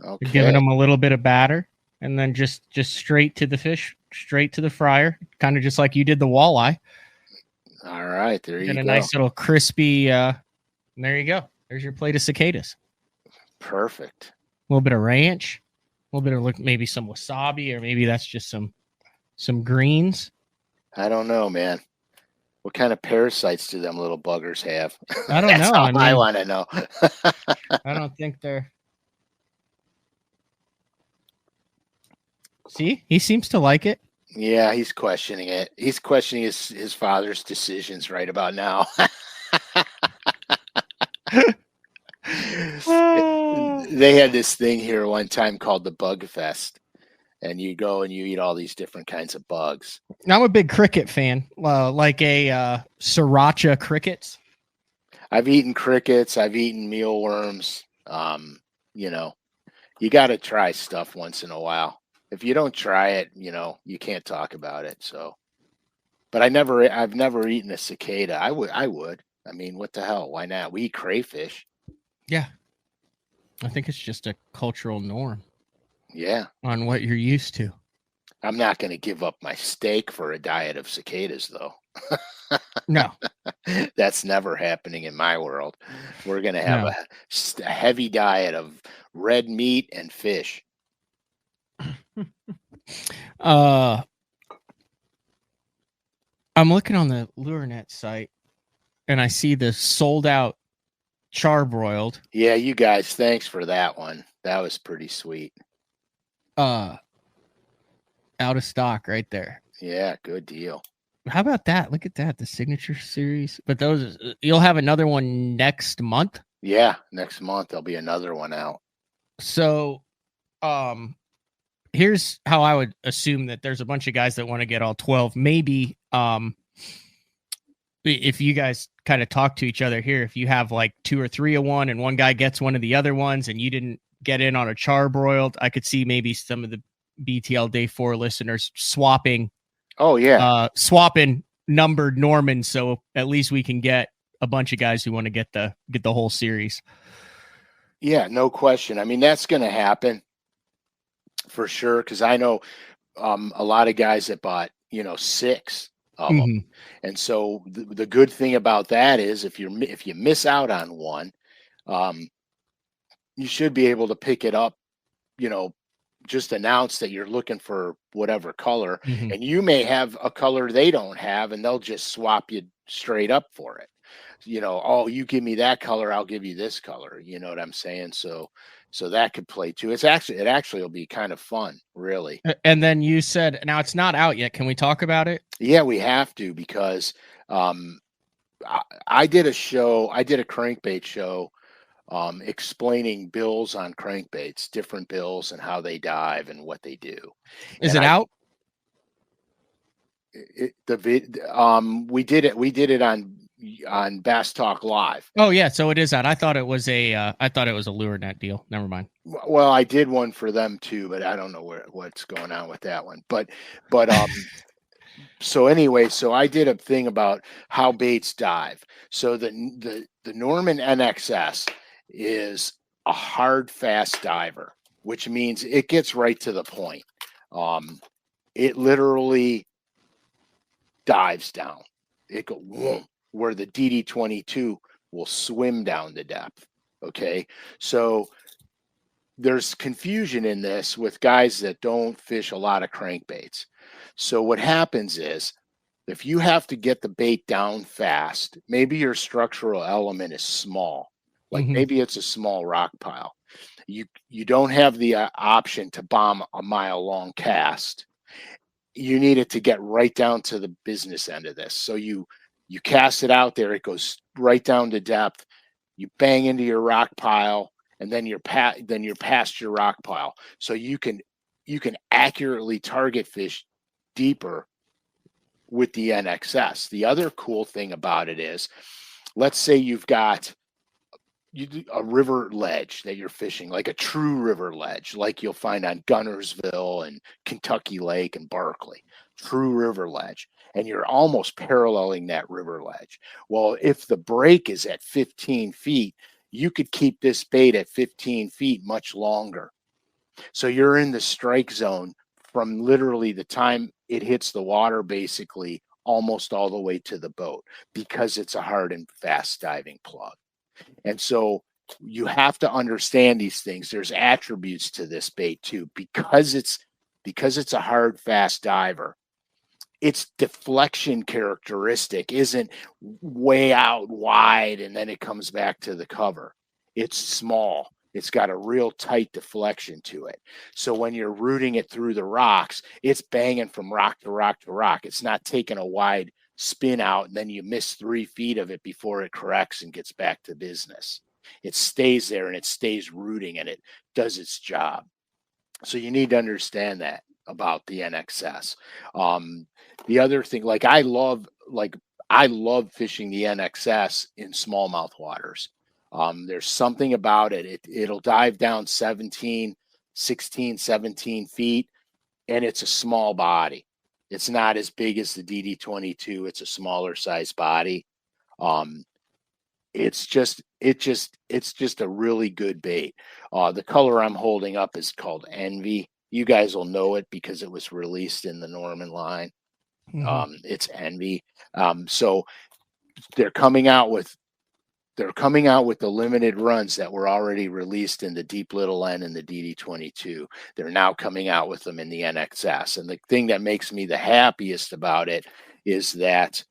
Okay. You're giving them a little bit of batter, and then just straight to the fish, straight to the fryer, kind of just like you did the walleye. All right, there you go. A nice little crispy. There you go. There's your plate of cicadas. Perfect. A little bit of ranch, a little bit of maybe some wasabi, or maybe that's just some greens. I don't know, man. What kind of parasites do them little buggers have? I don't know. I want to know. I don't think they're. See, he seems to like it. Yeah, he's questioning it. He's questioning his father's decisions right about now. They had this thing here one time called the Bug Fest, and you go and you eat all these different kinds of bugs. I'm a big cricket fan, like a sriracha crickets. I've eaten crickets. I've eaten mealworms. You know, you got to try stuff once in a while. If you don't try it, you can't talk about it. So, but I've never eaten a cicada. I would. I mean, what the hell? Why not? We eat crayfish. Yeah. I think it's just a cultural norm. Yeah. On what you're used to. I'm not going to give up my steak for a diet of cicadas, though. No, That's never happening in my world. We're going to have no. a heavy diet of red meat and fish. I'm looking on the LureNet site and I see the sold out charbroiled. Yeah, you guys, thanks for that one. That was pretty sweet. Out of stock right there. Yeah, good deal. How about that? Look at that, the signature series. But those, you'll have another one next month. Yeah, next month there'll be another one out. So, here's how I would assume that there's a bunch of guys that want to get all 12. Maybe, if you guys kind of talk to each other here, if you have like 2 or 3 of one and one guy gets one of the other ones and you didn't get in on a charbroiled, I could see maybe some of the BTL Day 4 listeners swapping. Oh yeah, swapping numbered Normans, so at least we can get a bunch of guys who want to get the whole series. yeah, no question. I mean, that's going to happen for sure because I know a lot of guys that bought 6 of them, and so the good thing about that is if you miss out on one, you should be able to pick it up. Just announce that you're looking for whatever color, and you may have a color they don't have, and they'll just swap you straight up for it. Oh, you give me that color, I'll give you this color. You know what I'm saying? So that could play too. It actually will be kind of fun, really. And then you said, now it's not out yet. Can we talk about it? Yeah, we have to because I did a crankbait show explaining bills on crankbaits, different bills and how they dive and what they do. Is it out? We did it on Bass Talk Live. Oh yeah, so it is out. I thought it was a LureNet deal. Never mind. Well, I did one for them too, but I don't know what's going on with that one. But so anyway, so I did a thing about how baits dive. So the Norman NXS is a hard, fast diver, which means it gets right to the point. It literally dives down. It go whoom, where the DD22 will swim down to depth. Okay, so there's confusion in this with guys that don't fish a lot of crankbaits. So what happens is, if you have to get the bait down fast, maybe your structural element is small. Like maybe it's a small rock pile. You don't have the option to bomb a mile long cast. You need it to get right down to the business end of this. So you cast it out there, it goes right down to depth. You bang into your rock pile, and then you're past your rock pile. So you can accurately target fish deeper with the NXS. The other cool thing about it is, let's say you've got a river ledge that you're fishing, like a true river ledge, like you'll find on Gunnersville and Kentucky Lake and Barkley, true river ledge, and you're almost paralleling that river ledge. Well, if the break is at 15 feet, you could keep this bait at 15 feet much longer. So you're in the strike zone from literally the time it hits the water, basically almost all the way to the boat, because it's a hard and fast diving plug. And so you have to understand these things. There's attributes to this bait too, because it's a hard, fast diver. Its deflection characteristic isn't way out wide and then it comes back to the cover. It's small. It's got a real tight deflection to it. So when you're rooting it through the rocks, it's banging from rock to rock to rock. It's not taking a wide spin out and then you miss 3 feet of it before it corrects and gets back to business. It stays there and it stays rooting and it does its job. So you need to understand that about the NXS. The other thing, I love fishing the NXS in smallmouth waters. There's something about it. It'll dive down 16, 17 feet, and it's a small body. It's not as big as the DD22. It's a smaller size body. It's just a really good bait. The color I'm holding up is called Envy. You guys will know it because it was released in the Norman line. It's Envy. So they're coming out with the limited runs that were already released in the Deep Little N and the DD22. They're now coming out with them in the NXS. And the thing that makes me the happiest about it is that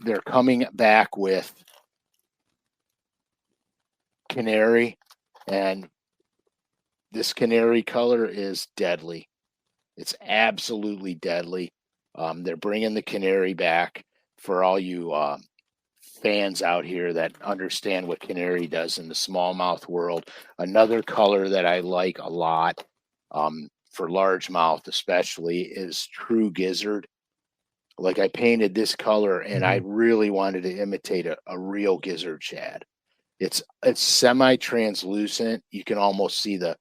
they're coming back with Canary, and this Canary color is deadly. It's absolutely deadly. They're bringing the Canary back for all you fans out here that understand what Canary does in the smallmouth world. Another color that I like a lot for largemouth especially is True Gizzard. Like I painted this color and I really wanted to imitate a real gizzard shad. It's semi-translucent. You can almost see the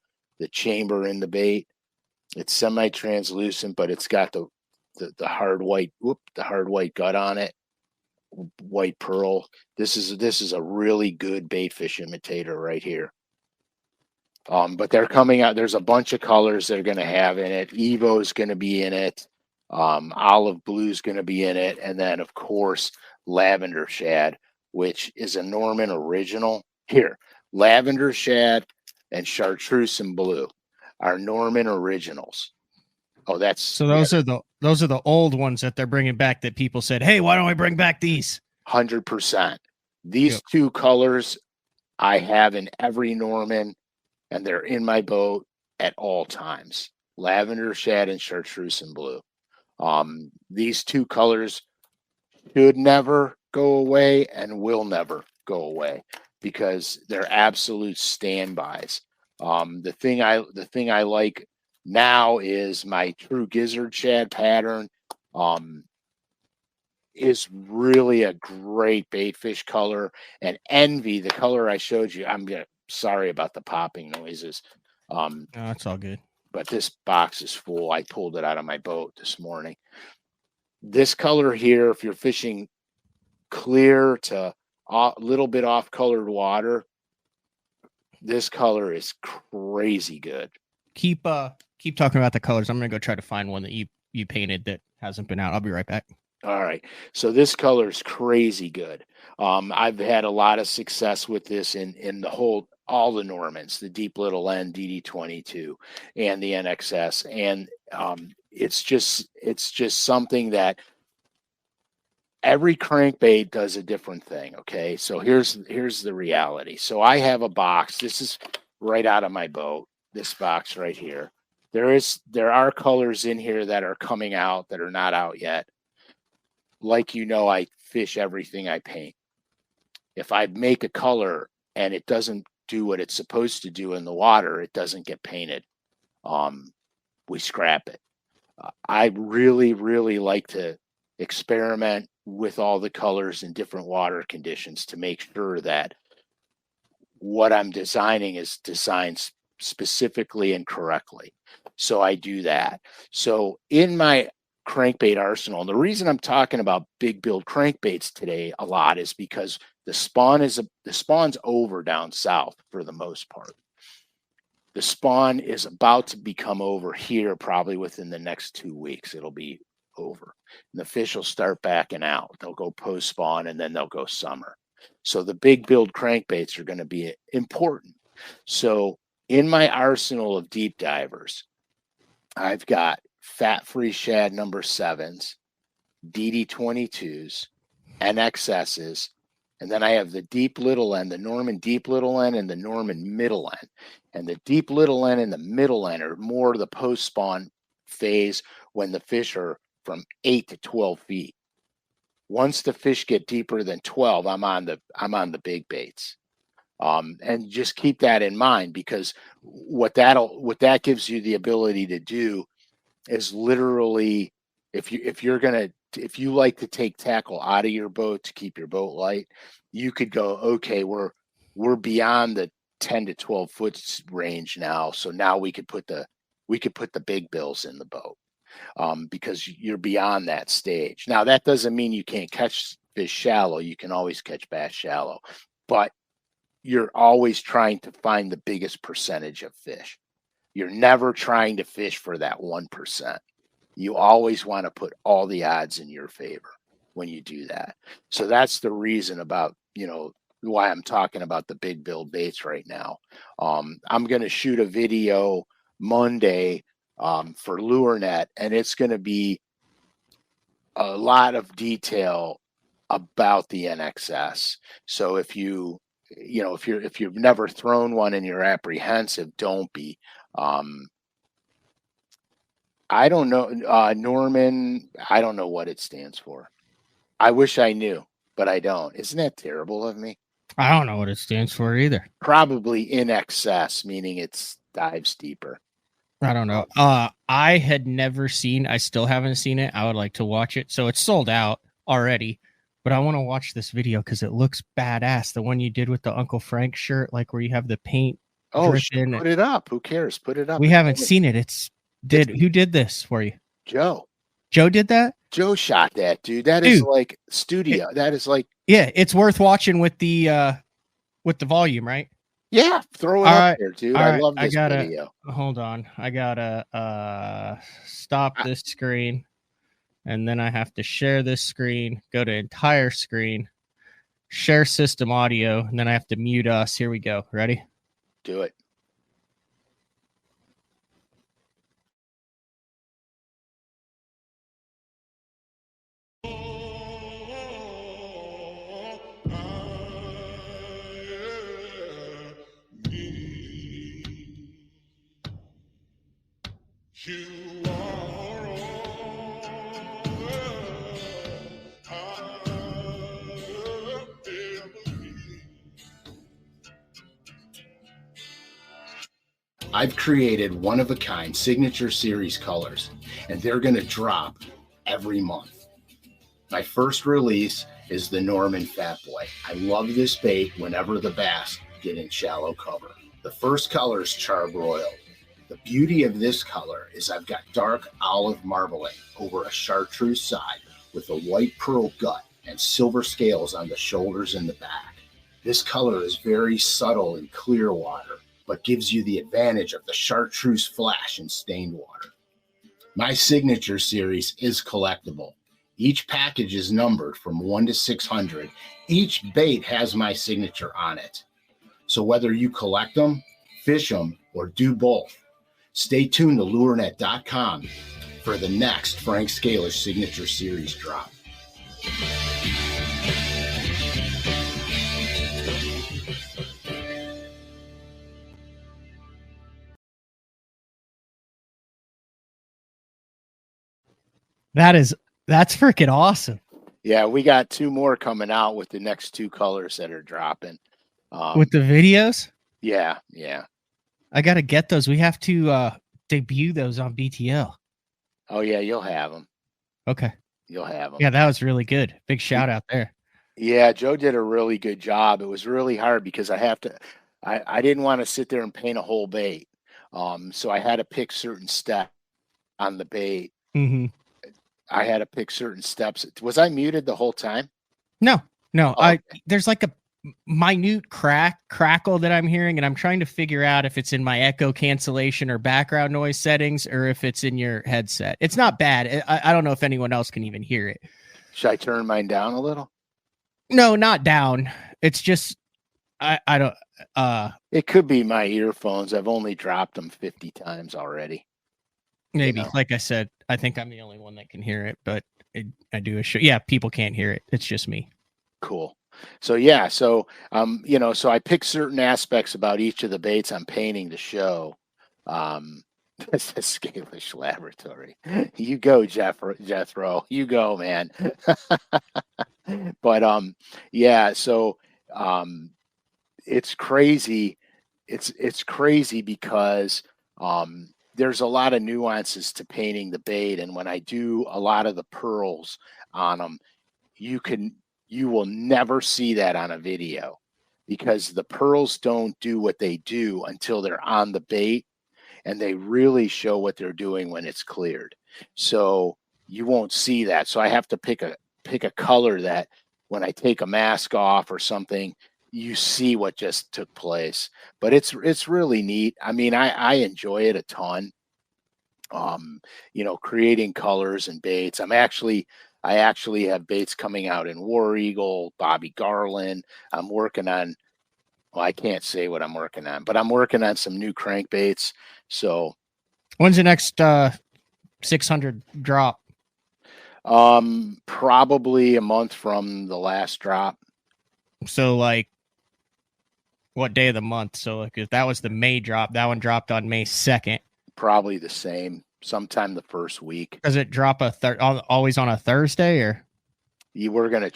chamber in the bait. It's semi-translucent, but it's got the hard white gut on it. White pearl. This is a really good bait fish imitator right here. But they're coming out. There's a bunch of colors they're going to have in it. Evo is going to be in it. Olive blue is going to be in it, and then of course lavender shad, which is a Norman original. Here, lavender shad and chartreuse and blue are Norman originals. Oh, that's so those are the old ones that they're bringing back that people said, hey, why don't we bring back these? 100%. These two colors I have in every Norman, and they're in my boat at all times. Lavender shad and chartreuse and blue. These two colors should never go away and will never go away because they're absolute standbys. The thing I like now is my True Gizzard shad pattern is really a great bait fish color. And Envy, the color I showed you, sorry about the popping noises. No, it's all good. But this box is full. I pulled it out of my boat this morning. This color here, if you're fishing clear to a little bit off colored water, this color is crazy good. Keep talking about the colors. I'm gonna go try to find one that you painted that hasn't been out. I'll be right back. All right. So this color is crazy good. I've had a lot of success with this in all the Normans, the Deep Little N, DD22, and the NXS. And it's just something that every crankbait does a different thing. Okay. So here's the reality. So I have a box. This is right out of my boat. This box right here. There are colors in here that are coming out that are not out yet. Like, I fish everything I paint. If I make a color and it doesn't do what it's supposed to do in the water, it doesn't get painted. We scrap it. I really, really like to experiment with all the colors in different water conditions to make sure that what I'm designing is designed specifically and correctly. So I do that. So in my crankbait arsenal, and the reason I'm talking about big build crankbaits today a lot is because the spawn's over down south for the most part. The spawn is about to become over here probably within the next 2 weeks. It'll be over. And the fish will start backing out. They'll go post spawn and then they'll go summer. So the big build crankbaits are going to be important. So in my arsenal of deep divers, I've got fat-free shad number 7s, DD22s, NXSs, and then I have the Deep Little N, the Norman Deep Little N, and the Norman Middle N. And the Deep Little N and the Middle N are more the post-spawn phase when the fish are from 8 to 12 feet. Once the fish get deeper than 12, I'm on the big baits. And just keep that in mind, because what that gives you the ability to do is literally, if you like to take tackle out of your boat to keep your boat light, you could go, okay, we're beyond the 10 to 12 foot range now. So now we could put the big bills in the boat, because you're beyond that stage. Now that doesn't mean you can't catch fish shallow. You can always catch bass shallow, but you're always trying to find the biggest percentage of fish. You're never trying to fish for that 1%. You always want to put all the odds in your favor when you do that. So that's the reason about, why I'm talking about the big bill baits right now. I'm going to shoot a video Monday for LureNet, and it's going to be a lot of detail about the NXS. So if if you've never thrown one and you're apprehensive, don't be. I don't know, Norman. I don't know what it stands for. I wish I knew, but I don't. Isn't that terrible of me? I don't know what it stands for either. Probably in excess, meaning it's dives deeper. I don't know. I had never seen. I still haven't seen it. I would like to watch it. So it's sold out already, but I want to watch this video because it looks badass. The one you did with the Uncle Frank shirt, like where you have the paint. Oh, put it up. Who cares? Put it up. We haven't seen it. Who did this for you? Joe. Joe did that? Joe shot that, dude. That is like studio. That is like, yeah, it's worth watching with the volume, right? Yeah, throw it up there, dude. I love this video. Hold on. I gotta stop this screen, and then I have to share this screen, go to entire screen, share system audio, and then I have to mute us. Here we go. Ready? Do it. I've created one-of-a-kind signature series colors, and they're going to drop every month. My first release is the Norman Fat Boy. I love this bait whenever the bass get in shallow cover. The first color is charbroiled. The beauty of this color is I've got dark olive marbling over a chartreuse side with a white pearl gut and silver scales on the shoulders and the back. This color is very subtle in clear water, but gives you the advantage of the chartreuse flash in stained water. My signature series is collectible. Each package is numbered from 1 to 600. Each bait has my signature on it. So whether you collect them, fish them, or do both, stay tuned to lurenet.com for the next Frank SCALISH signature series drop. That's freaking awesome. Yeah, we got 2 more coming out with the next 2 colors that are dropping. With the videos? Yeah. I got to get those. We have to debut those on BTL. Oh, yeah, you'll have them. Okay. You'll have them. Yeah, that was really good. Big shout out there. Yeah, Joe did a really good job. It was really hard because I didn't want to sit there and paint a whole bait. So I had to pick certain steps on the bait. Mm-hmm. I had to pick certain steps. Was I muted the whole time? No. Oh, okay. There's like a minute crackle that I'm hearing, and I'm trying to figure out if it's in my echo cancellation or background noise settings or if it's in your headset. It's not bad. I don't know if anyone else can even hear it. Should I turn mine down a little? No, not down. It's just I don't it could be my earphones. I've only dropped them 50 times already. Maybe. Like I said, I think I'm the only one that can hear it, but I do a show. Yeah, people can't hear it. It's just me. Cool. So yeah, so so I picked certain aspects about each of the baits I'm painting to show. That's a SCALISH laboratory. You go, Jethro. You go, man. But yeah, so it's crazy. It's crazy because there's a lot of nuances to painting the bait, and when I do a lot of the pearls on them, you will never see that on a video because the pearls don't do what they do until they're on the bait, and they really show what they're doing when it's cleared. So you won't see that. So I have to pick a color that when I take a mask off or something, you see what just took place. But it's really neat. I mean, I enjoy it a ton. Creating colors and baits. I actually have baits coming out in War Eagle, Bobby Garland. I'm working on, well, I can't say what I'm working on, but I'm working on some new crankbaits. So when's the next 600 drop? Probably a month from the last drop. So like what day of the month? So like if that was the May drop, that one dropped on May 2nd. Probably the same, sometime the first week. Does it drop always on a Thursday or? We're gonna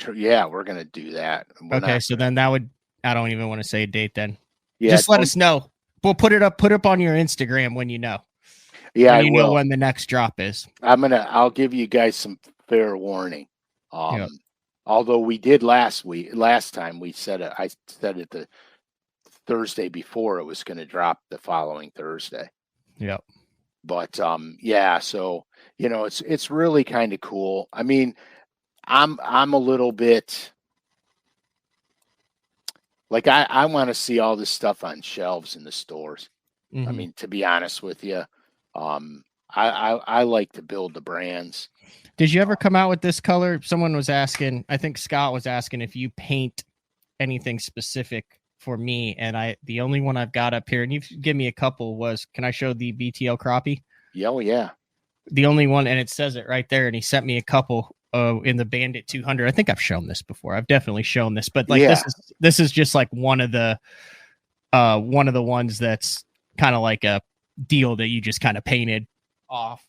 do that. Okay, so then that would, I don't even want to say a date then. Yeah, just let us know. We'll put up on your Instagram when you know. Yeah, when you know when the next drop is. I'll give you guys some fair warning. Although we did last time we said it, I said it the Thursday before it was going to drop the following Thursday. Yep. But yeah, so it's really kind of cool. I mean, I'm a little bit like I want to see all this stuff on shelves in the stores. Mm-hmm. I mean, to be honest with you, I like to build the brands. Did you ever come out with this color? Someone was asking, I think Scott was asking if you paint anything specific for me. And the only one I've got up here, and you've given me a couple, was, can I show the BTL crappie? Oh, yeah. The only one, and it says it right there. And he sent me a couple in the Bandit 200. I think I've shown this before. I've definitely shown this, but like this is just like one of the ones that's kind of like a deal that you just kind of painted off.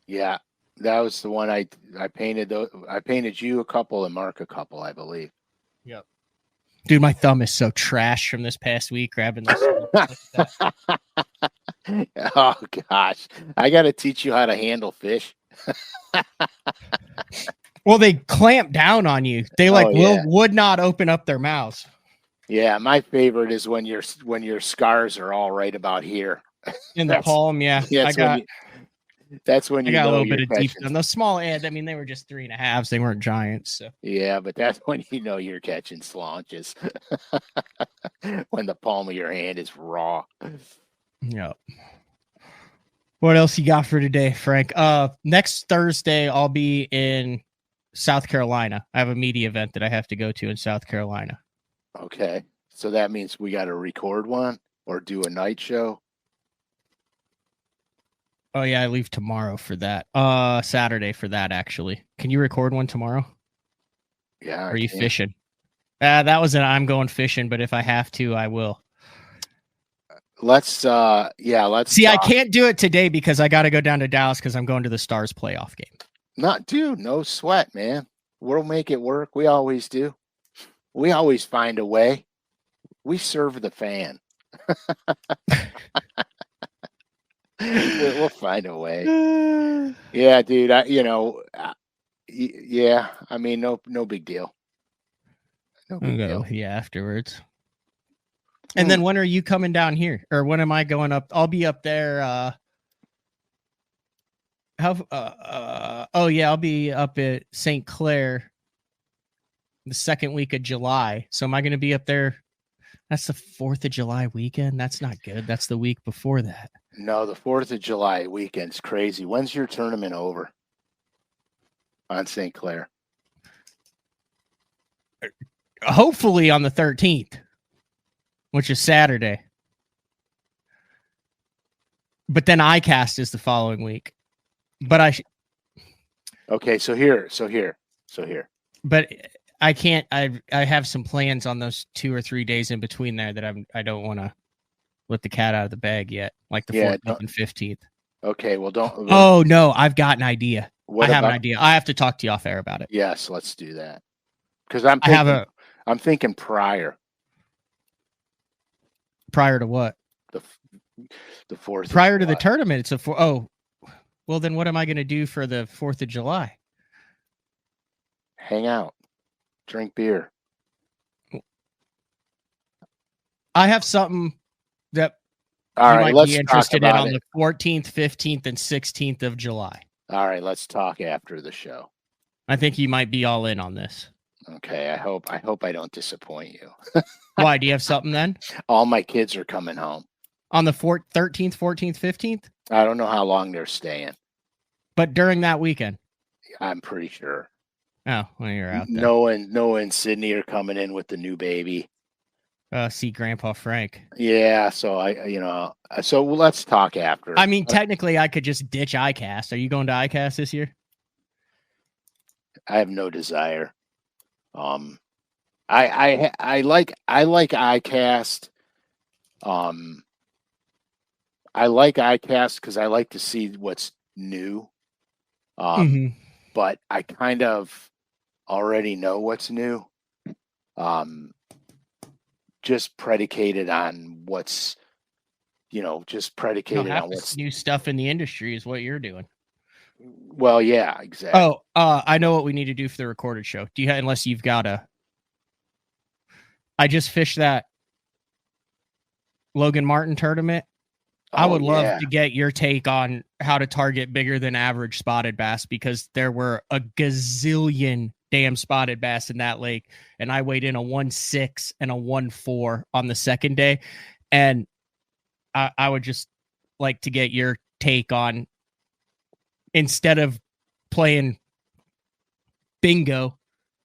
Yeah, that was the one I painted. I painted you a couple and Mark a couple, I believe. Yep. Dude, my thumb is so trash from this past week grabbing this. Oh gosh, I got to teach you how to handle fish. Well, they clamp down on you. They would not open up their mouths. Yeah, my favorite is when your scars are all right about here in the palm. Yeah, that's when you got know a little bit of deep on those small ends. I mean, they were just 3.5s. They weren't giants. So. Yeah, but that's when you know you're catching slaunches. When the palm of your hand is raw. Yep. What else you got for today, Frank? Next Thursday, I'll be in South Carolina. I have a media event that I have to go to in South Carolina. Okay. So that means we got to record one or do a night show. Oh, yeah, I leave tomorrow for that. Saturday for that, actually. Can you record one tomorrow? Yeah. Or are you fishing? That was I'm going fishing, but if I have to, I will. Let's see. I can't do it today because I got to go down to Dallas because I'm going to the Stars playoff game. No sweat, man. We'll make it work. We always do. We always find a way. We serve the fan. We'll find a way. Yeah, dude. Yeah. I mean, no big deal. No big deal. Yeah, afterwards. And then when are you coming down here, or when am I going up? I'll be up there. I'll be up at St. Clair the second week of July. So am I going to be up there? That's the 4th of July weekend. That's not good. That's the week before that. No, the 4th of July weekend's crazy. When's your tournament over? On St. Clair? Hopefully on the 13th, which is Saturday. But then ICAST is the following week. But Okay, so here. But I can't. I have some plans on those 2 or 3 days in between there that I don't want to let the cat out of the bag yet, like the 14th and 15th. Okay, well, don't. Oh no, I've got an idea. I have an idea. I have to talk to you off air about it. Yes, let's do that. Because I'm thinking prior. Prior to what? The 4th. Prior to the tournament, it's a 4. Oh, well then, what am I going to do for the 4th of July? Hang out, drink beer. I have something that you might be interested in on the 14th, 15th, and 16th of July. All right, let's talk after the show. I think you might be all in on this. Okay, I hope I don't disappoint you. Why? Do you have something then? All my kids are coming home On the 13th, 14th, 15th? I don't know how long they're staying. But during that weekend? I'm pretty sure. Oh, well, you're out there. Noah and Sydney are coming in with the new baby. See Grandpa Frank. Yeah, so so let's talk after. I mean, technically, I could just ditch iCast. Are you going to iCast this year? I have no desire. I like iCast. I like iCast because I like to see what's new. But I kind of already know what's new. Just predicated on what's, just predicated on what's new stuff in the industry is what you're doing. Well, yeah, exactly. Oh, I know what we need to do for the recorded show. Do you have, unless you've got I just fished that Logan Martin tournament. I would love to get your take on how to target bigger than average spotted bass, because there were a gazillion damn spotted bass in that lake, and I weighed in a 1.6 and a 1.4 on the second day, and I would just like to get your take on, instead of playing bingo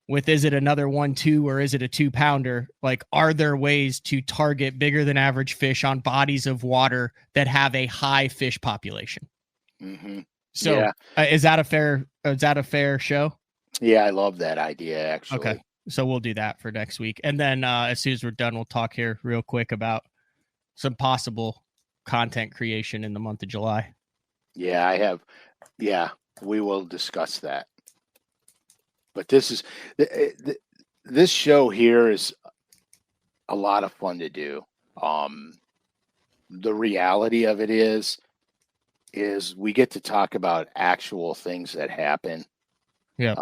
with is it another 1.2 or is it a 2-pounder, like, are there ways to target bigger than average fish on bodies of water that have a high fish population? So is that a fair show? Yeah, I love that idea, actually. Okay, so we'll do that for next week, and then as soon as we're done, we'll talk here real quick about some possible content creation in the month of July. Yeah, we will discuss that. But this show here is a lot of fun to do. The reality of it is we get to talk about actual things that happen. Yeah.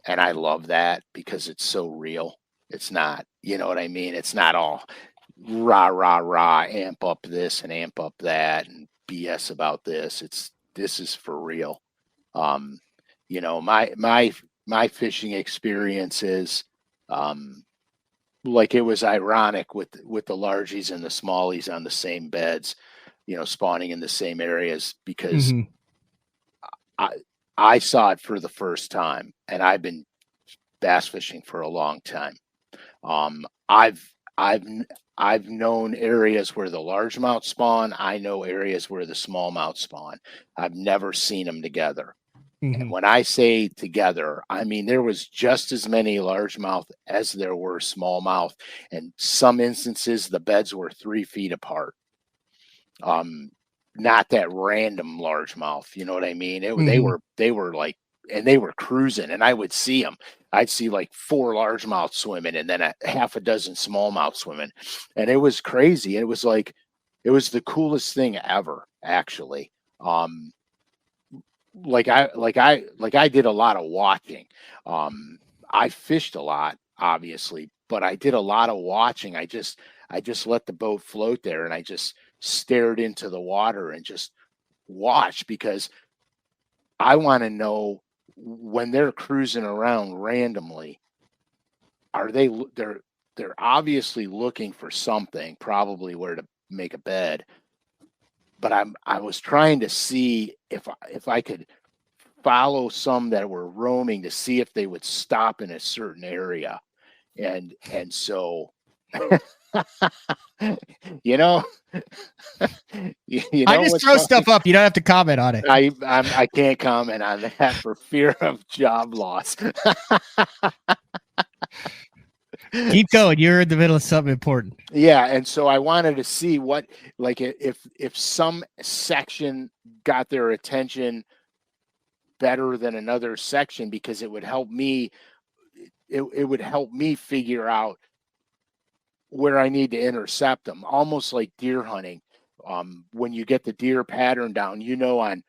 And I love that because it's so real. It's not, you know what I mean? It's not all rah, rah, rah, amp up this and amp up that and BS about this. This is for real. My fishing experiences, like, it was ironic with the largies and the smallies on the same beds, spawning in the same areas, because I saw it for the first time, and I've been bass fishing for a long time. I've known areas where the largemouth spawn. I know areas where the smallmouth spawn. I've never seen them together. And when I say together, I mean there was just as many largemouth as there were smallmouth. And some instances, the beds were 3 feet apart. Not that random largemouth, you know what I mean? They were like, and they were cruising, and I would see them. I'd see like 4 largemouth swimming, and then a half a dozen smallmouth swimming, and it was crazy. It was the coolest thing ever, actually. Like I did a lot of watching. I fished a lot, obviously, but I did a lot of watching. I just let the boat float there, and I just stared into the water and just watched, because I want to know, when they're cruising around randomly, they're obviously looking for something, probably where to make a bed. But I was trying to see if I could follow some that were roaming to see if they would stop in a certain area. And so you know I just throw stuff up. You don't have to comment on it. I can't comment on that for fear of job loss. Keep going. You're in the middle of something important. Yeah, and so I wanted to see what, like, if some section got their attention better than another section, because it would help me. It would help me figure out where I need to intercept them, almost like deer hunting. When you get the deer pattern down, on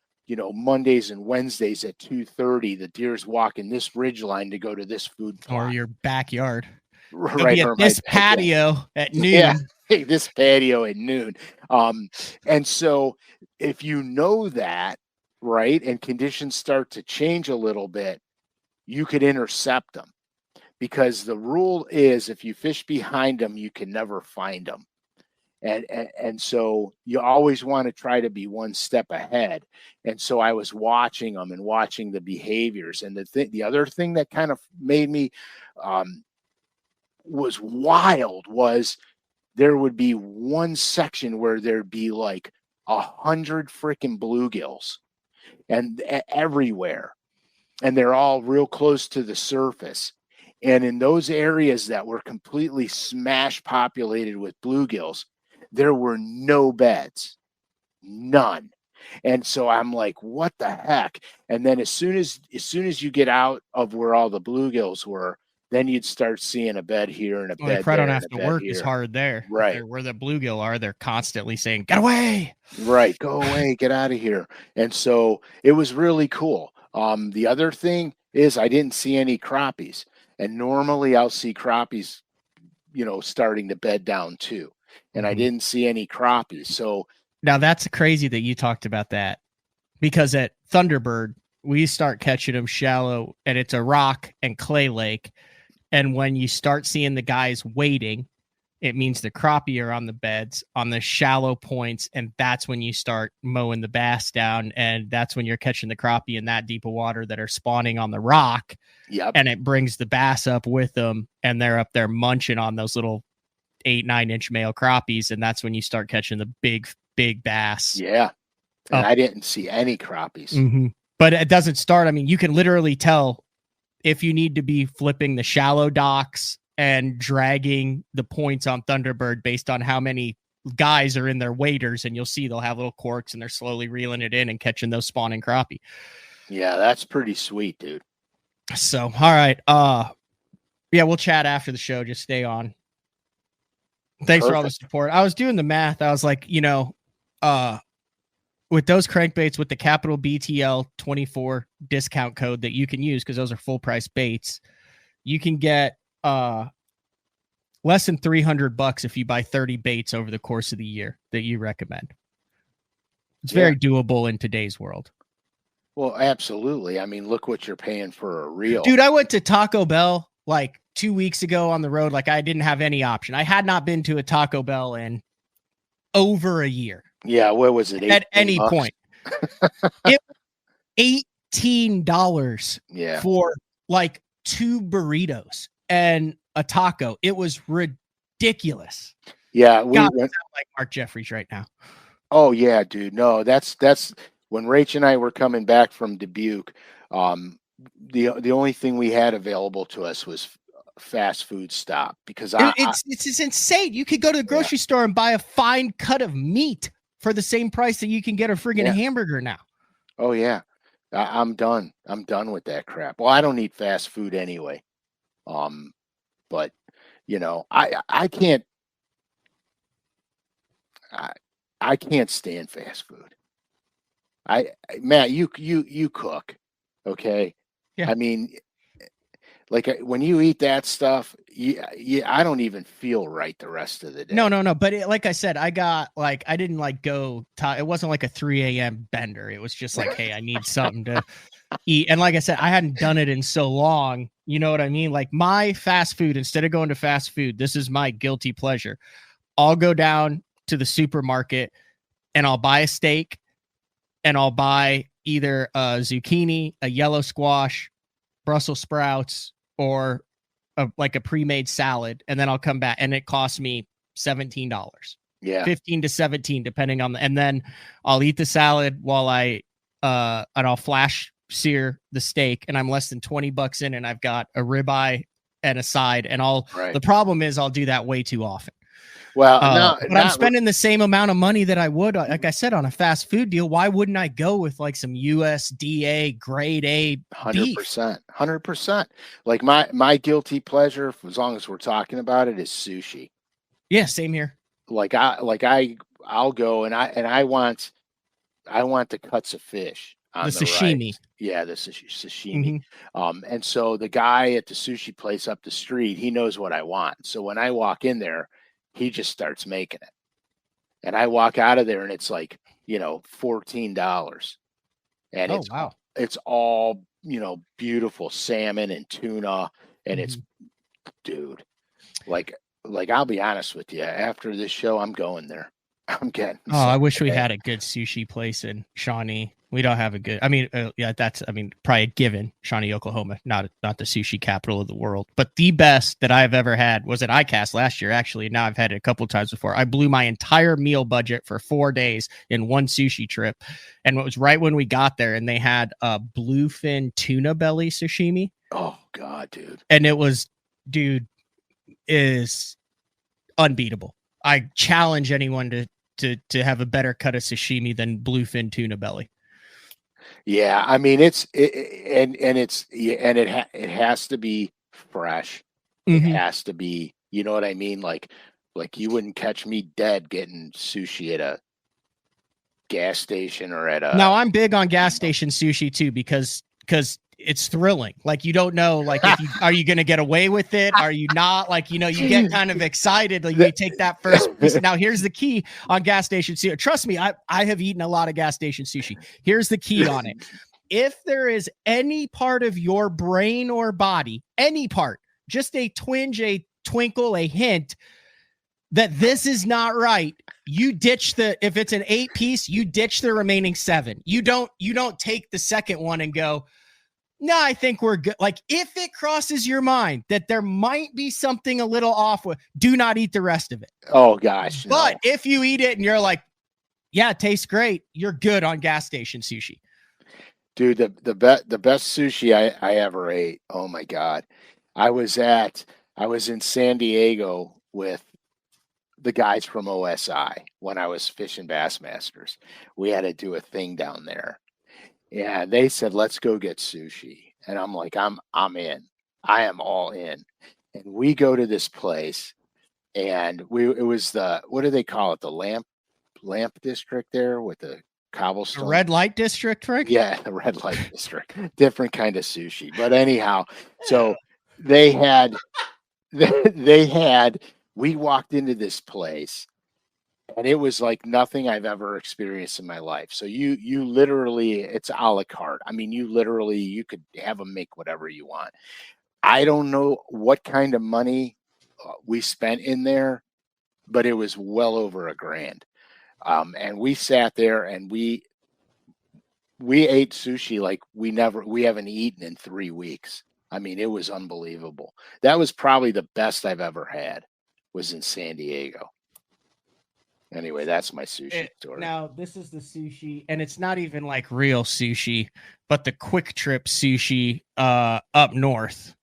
Mondays and Wednesdays at 2:30, the deer's walking this ridge line to go to this food plot. Or your backyard. Right, at this patio at noon. Yeah, this patio at noon. And so if you know that, right, and conditions start to change a little bit, you could intercept them, because the rule is if you fish behind them, you can never find them. And so you always want to try to be one step ahead. And so I was watching them and watching the behaviors. And the other thing that kind of made me was wild was there would be one section where there'd be like 100 freaking bluegills and everywhere, and they're all real close to the surface. And in those areas that were completely smash populated with bluegills, there were no beds, none. And so I'm like, what the heck? And then as soon as you get out of where all the bluegills were, then you'd start seeing a bed here and a Well, bed they probably there don't and have a to bed work here. as hard there. Right. Where the bluegill are, they're constantly saying, "Get away!" Right, go away, get out of here. And so it was really cool. The other thing is I didn't see any crappies, and normally I'll see crappies, starting to bed down too. And I didn't see any crappies. So now that's crazy that you talked about that, because at Thunderbird, we start catching them shallow, and it's a rock and clay lake. And when you start seeing the guys waiting, it means the crappie are on the beds on the shallow points, and that's when you start mowing the bass down, and that's when you're catching the crappie in that deep of water that are spawning on the rock. Yep. And it brings the bass up with them, and they're up there munching on those little 8-9 inch male crappies, and that's when you start catching the big bass. Yeah. And I didn't see any crappies. Mm-hmm. But it doesn't start. I mean, you can literally tell if you need to be flipping the shallow docks and dragging the points on Thunderbird based on how many guys are in their waders, and you'll see they'll have little corks and they're slowly reeling it in and catching those spawning crappie. Yeah, that's pretty sweet, dude. So, all right. Yeah, we'll chat after the show. Just stay on. Thanks for all the support. I was doing the math. I was like, with those crankbaits with the capital BTL 24 discount code that you can use, because those are full price baits, you can get less than $300 if you buy 30 baits over the course of the year that you recommend. It's very doable in today's world. Well, absolutely. I mean, look what you're paying for a reel. Dude, I went to Taco Bell like 2 weeks ago on the road. Like, I didn't have any option. I had not been to a Taco Bell in over a year. Yeah, what was it? At any point. It was $18 for like 2 burritos and a taco. It was ridiculous. Yeah, we went like Mark Jeffries right now. Oh yeah, dude. No, that's when Rach and I were coming back from Dubuque. The only thing we had available to us was fast food stop, because it's insane. You could go to the grocery store and buy a fine cut of meat for the same price that you can get a friggin' hamburger now. Oh yeah. I'm done. I'm done with that crap. Well, I don't eat fast food anyway. But I can't stand fast food. Matt, you cook. Okay. Yeah. I mean, like when you eat that stuff, I don't even feel right the rest of the day. No. But like I said, I didn't go. It wasn't like a 3 a.m. bender. It was just like, hey, I need something to eat. And like I said, I hadn't done it in so long. You know what I mean? Like my fast food, instead of going to fast food, this is my guilty pleasure. I'll go down to the supermarket and I'll buy a steak, and I'll buy either a zucchini, a yellow squash, Brussels sprouts, or a pre-made salad, and then I'll come back, and it costs me $17. Yeah, 15 to 17, depending on and then I'll eat the salad while and I'll flash sear the steak, and I'm less than $20 in, and I've got a ribeye and a side, and the problem is I'll do that way too often. Well, but I'm spending the same amount of money that I would, like I said, on a fast food deal. Why wouldn't I go with like some USDA grade A 100%. Like my guilty pleasure, as long as we're talking about it, is sushi. Yeah, same here. I'll go and I want the cuts of fish on the sashimi. Right. Yeah, the sashimi. Mm-hmm. And so the guy at the sushi place up the street, he knows what I want. So when I walk in there, he just starts making it, and I walk out of there and it's like, $14, and it's all beautiful salmon and tuna, and it's, dude, like I'll be honest with you. After this show, I'm going there. I'm getting. Oh, I wish we had a good sushi place in Shawnee. We don't have a good. I mean, probably a given. Shawnee, Oklahoma, not the sushi capital of the world, but the best that I've ever had was at ICAST last year. Actually, now I've had it a couple of times before. I blew my entire meal budget for 4 days in one sushi trip, and it was right when we got there, and they had a bluefin tuna belly sashimi. Oh God, dude! And it was, dude, is unbeatable. I challenge anyone to have a better cut of sashimi than bluefin tuna belly. Yeah, I mean it has to be fresh. It has to be, you know what I mean? Like you wouldn't catch me dead getting sushi at a gas station or at a. Now I'm big on gas station sushi too because it's thrilling. Like you don't know, like are you going to get away with it? Are you not? Like, you get kind of excited. Like you take that first piece. Now here's the key on gas station sushi. Trust me, I have eaten a lot of gas station sushi. Here's the key on it. If there is any part of your brain or body, any part, just a twinge, a twinkle, a hint that this is not right, you ditch if it's an 8-piece, you ditch the remaining 7. You don't take the second one and go, no, I think we're good. Like if it crosses your mind that there might be something a little off with, do not eat the rest of it. Oh gosh. But if you eat it and you're like, yeah, it tastes great, you're good on gas station sushi. Dude, the best sushi I ever ate. Oh my God. I was in San Diego with the guys from OSI when I was fishing Bassmasters. We had to do a thing down there. Yeah, they said, let's go get sushi. And I'm like, I'm in. I am all in. And we go to this place, and it was what do they call it? The lamp district there with the cobblestone. The red light district, Frank? Yeah, the red light district. Different kind of sushi. But anyhow, so they had we walked into this place, and it was like nothing I've ever experienced in my life. So you literally, it's a la carte. I mean, you could have them make whatever you want. I don't know what kind of money we spent in there, but it was well over $1,000. And we sat there and we ate sushi like we haven't eaten in 3 weeks. I mean, it was unbelievable. That was probably the best I've ever had, was in San Diego. Anyway, that's my sushi story. Now, this is the sushi, and it's not even like real sushi, but the Quick Trip sushi up north.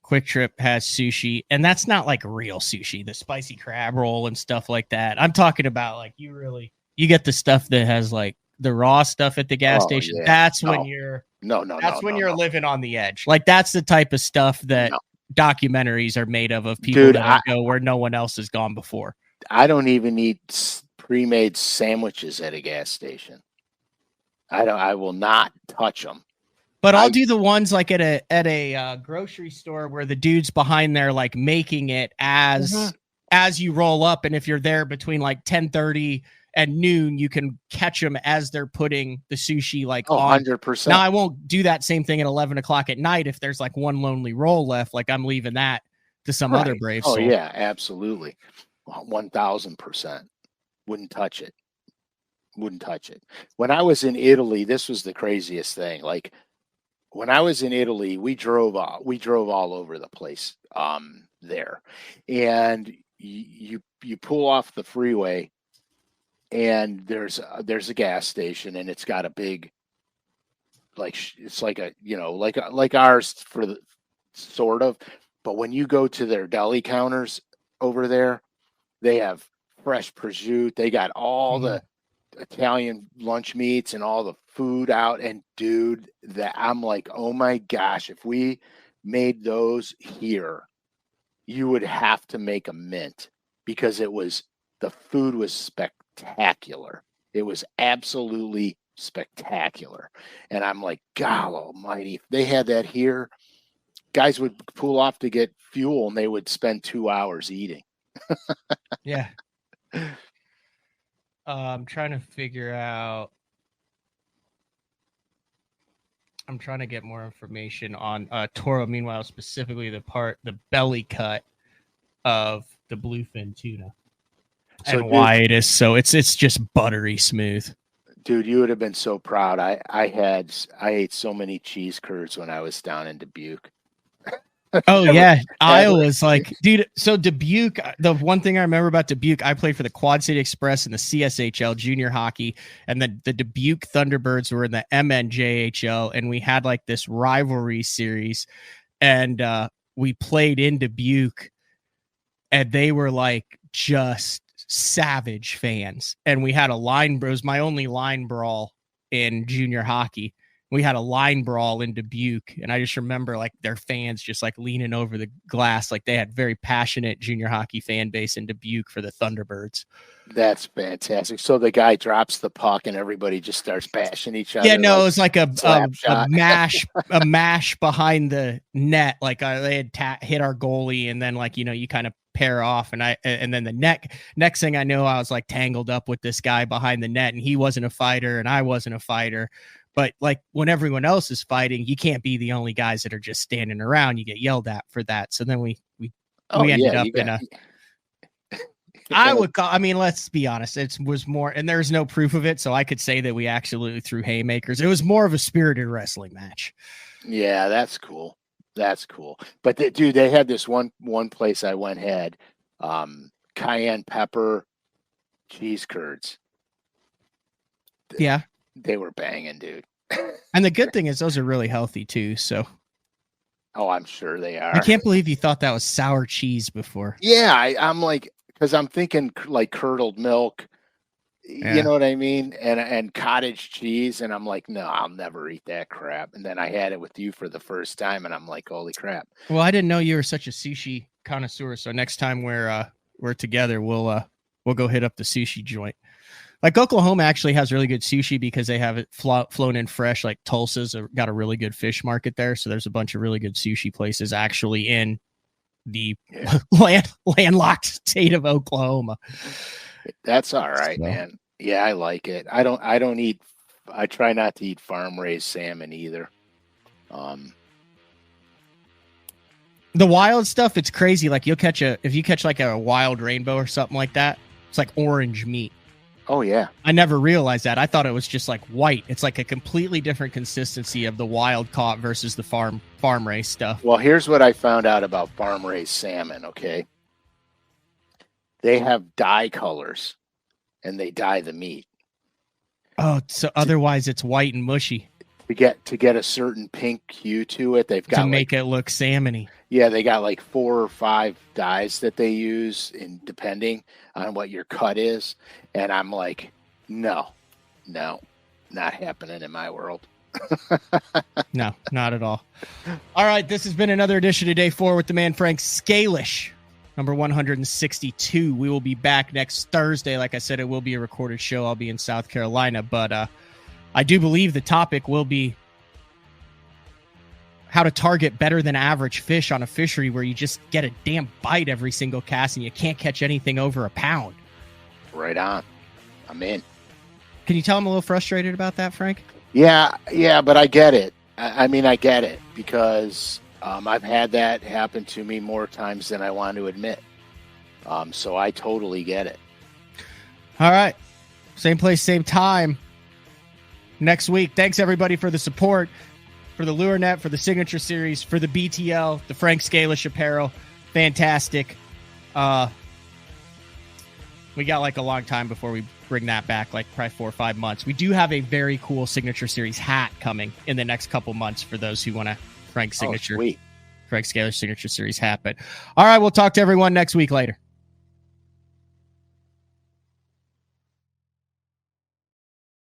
Quick Trip has sushi, and that's not like real sushi, the spicy crab roll and stuff like that. I'm talking about like you get the stuff that has like the raw stuff at the gas station. Yeah. That's when you're living on the edge. Like that's the type of stuff that documentaries are made of people that go where no one else has gone before. I don't even eat pre-made sandwiches at a gas station. I will not touch them. But I'll do the ones like at a grocery store where the dude's behind there like making it as you roll up, and if you're there between like 10:30 and noon, you can catch them as they're putting the sushi like on. 100%. Now I won't do that same thing at 11 o'clock at night if there's like one lonely roll left. Like I'm leaving that to some other brave soul. Oh yeah, absolutely. 1,000%. Wouldn't touch it. When I was in Italy, this was the craziest thing. Like when I was in Italy, we drove all over the place there, and you pull off the freeway, and there's a gas station, and it's got a big, like it's like a like ours for the sort of, but when you go to their deli counters over there, they have fresh prosciutto. They got all the Italian lunch meats and all the food out. And dude, that I'm like, oh my gosh, if we made those here, you would have to make a mint, because the food was spectacular. It was absolutely spectacular. And I'm like, God almighty, if they had that here, guys would pull off to get fuel and they would spend 2 hours eating. Yeah. I'm trying to figure out. I'm trying to get more information on Toro. Meanwhile, specifically the belly cut of the bluefin tuna, so, and why it is so it's just buttery smooth. Dude, you would have been so proud. I ate so many cheese curds when I was down in Dubuque. Oh yeah, Iowa's like, dude. So Dubuque, the one thing I remember about Dubuque, I played for the Quad City Express in the CSHL junior hockey, and the Dubuque Thunderbirds were in the MNJHL, and we had like this rivalry series, and we played in Dubuque, and they were like just savage fans, and we had a line. It was my only line brawl in junior hockey. We had a line brawl in Dubuque, and I just remember like their fans just like leaning over the glass. Like they had very passionate junior hockey fan base in Dubuque for the Thunderbirds. That's fantastic. So the guy drops the puck and everybody just starts bashing each other. Yeah, no, like, it was like a mash behind the net. Like they had hit our goalie, and then like, you know, you kind of pair off, and then the next thing I know, I was like tangled up with this guy behind the net, and he wasn't a fighter and I wasn't a fighter. But like when everyone else is fighting, you can't be the only guys that are just standing around. You get yelled at for that. So then we ended up in a. I mean, let's be honest. It was more, and there's no proof of it, so I could say that we actually threw haymakers. It was more of a spirited wrestling match. Yeah, that's cool. That's cool. But dude, they had this one place I went had cayenne pepper cheese curds. Yeah. They were banging, dude. And the good thing is those are really healthy too. So, oh, I'm sure they are. I can't believe you thought that was sour cheese before. Yeah, I'm like, because I'm thinking like curdled milk, you know what I mean, and cottage cheese, and I'm like, no, I'll never eat that crap. And then I had it with you for the first time, and I'm like, holy crap. Well, I didn't know you were such a sushi connoisseur. So next time we're together, we'll go hit up the sushi joint. Like Oklahoma actually has really good sushi because they have it flown in fresh. Like Tulsa's got a really good fish market there. So there's a bunch of really good sushi places actually in the landlocked state of Oklahoma. That's all right, man. Yeah, I like it. I try not to eat farm raised salmon either. The wild stuff, it's crazy. Like if you catch like a wild rainbow or something like that, it's like orange meat. Oh, yeah. I never realized that. I thought it was just like white. It's like a completely different consistency of the wild caught versus the farm raised stuff. Well, here's what I found out about farm raised salmon, okay? They have dye colors, and they dye the meat. Oh, so otherwise it's white and mushy. To get a certain pink hue to it, they've got to make it look salmony. Yeah, they got like 4 or 5 dyes that they use, in depending on what your cut is. And I'm like, no, not happening in my world. No, not at all. All right, this has been another edition of Day 4 with the man Frank SCALISH, number 162. We will be back next Thursday. Like I said, it will be a recorded show. I'll be in South Carolina, but I do believe the topic will be how to target better than average fish on a fishery where you just get a damn bite every single cast and you can't catch anything over a pound. Right on. I'm in. Can you tell I'm a little frustrated about that, Frank? Yeah, but I get it. I mean, I get it because I've had that happen to me more times than I want to admit. So I totally get it. All right. Same place, same time next week. Thanks, everybody, for the support, for the Lure Net, for the Signature Series, for the BTL, the Frank SCALISH apparel. Fantastic. We got like a long time before we bring that back, like probably 4 or 5 months. We do have a very cool Signature Series hat coming in the next couple months for those who want a Frank SCALISH Signature Series hat. But all right, we'll talk to everyone next week later.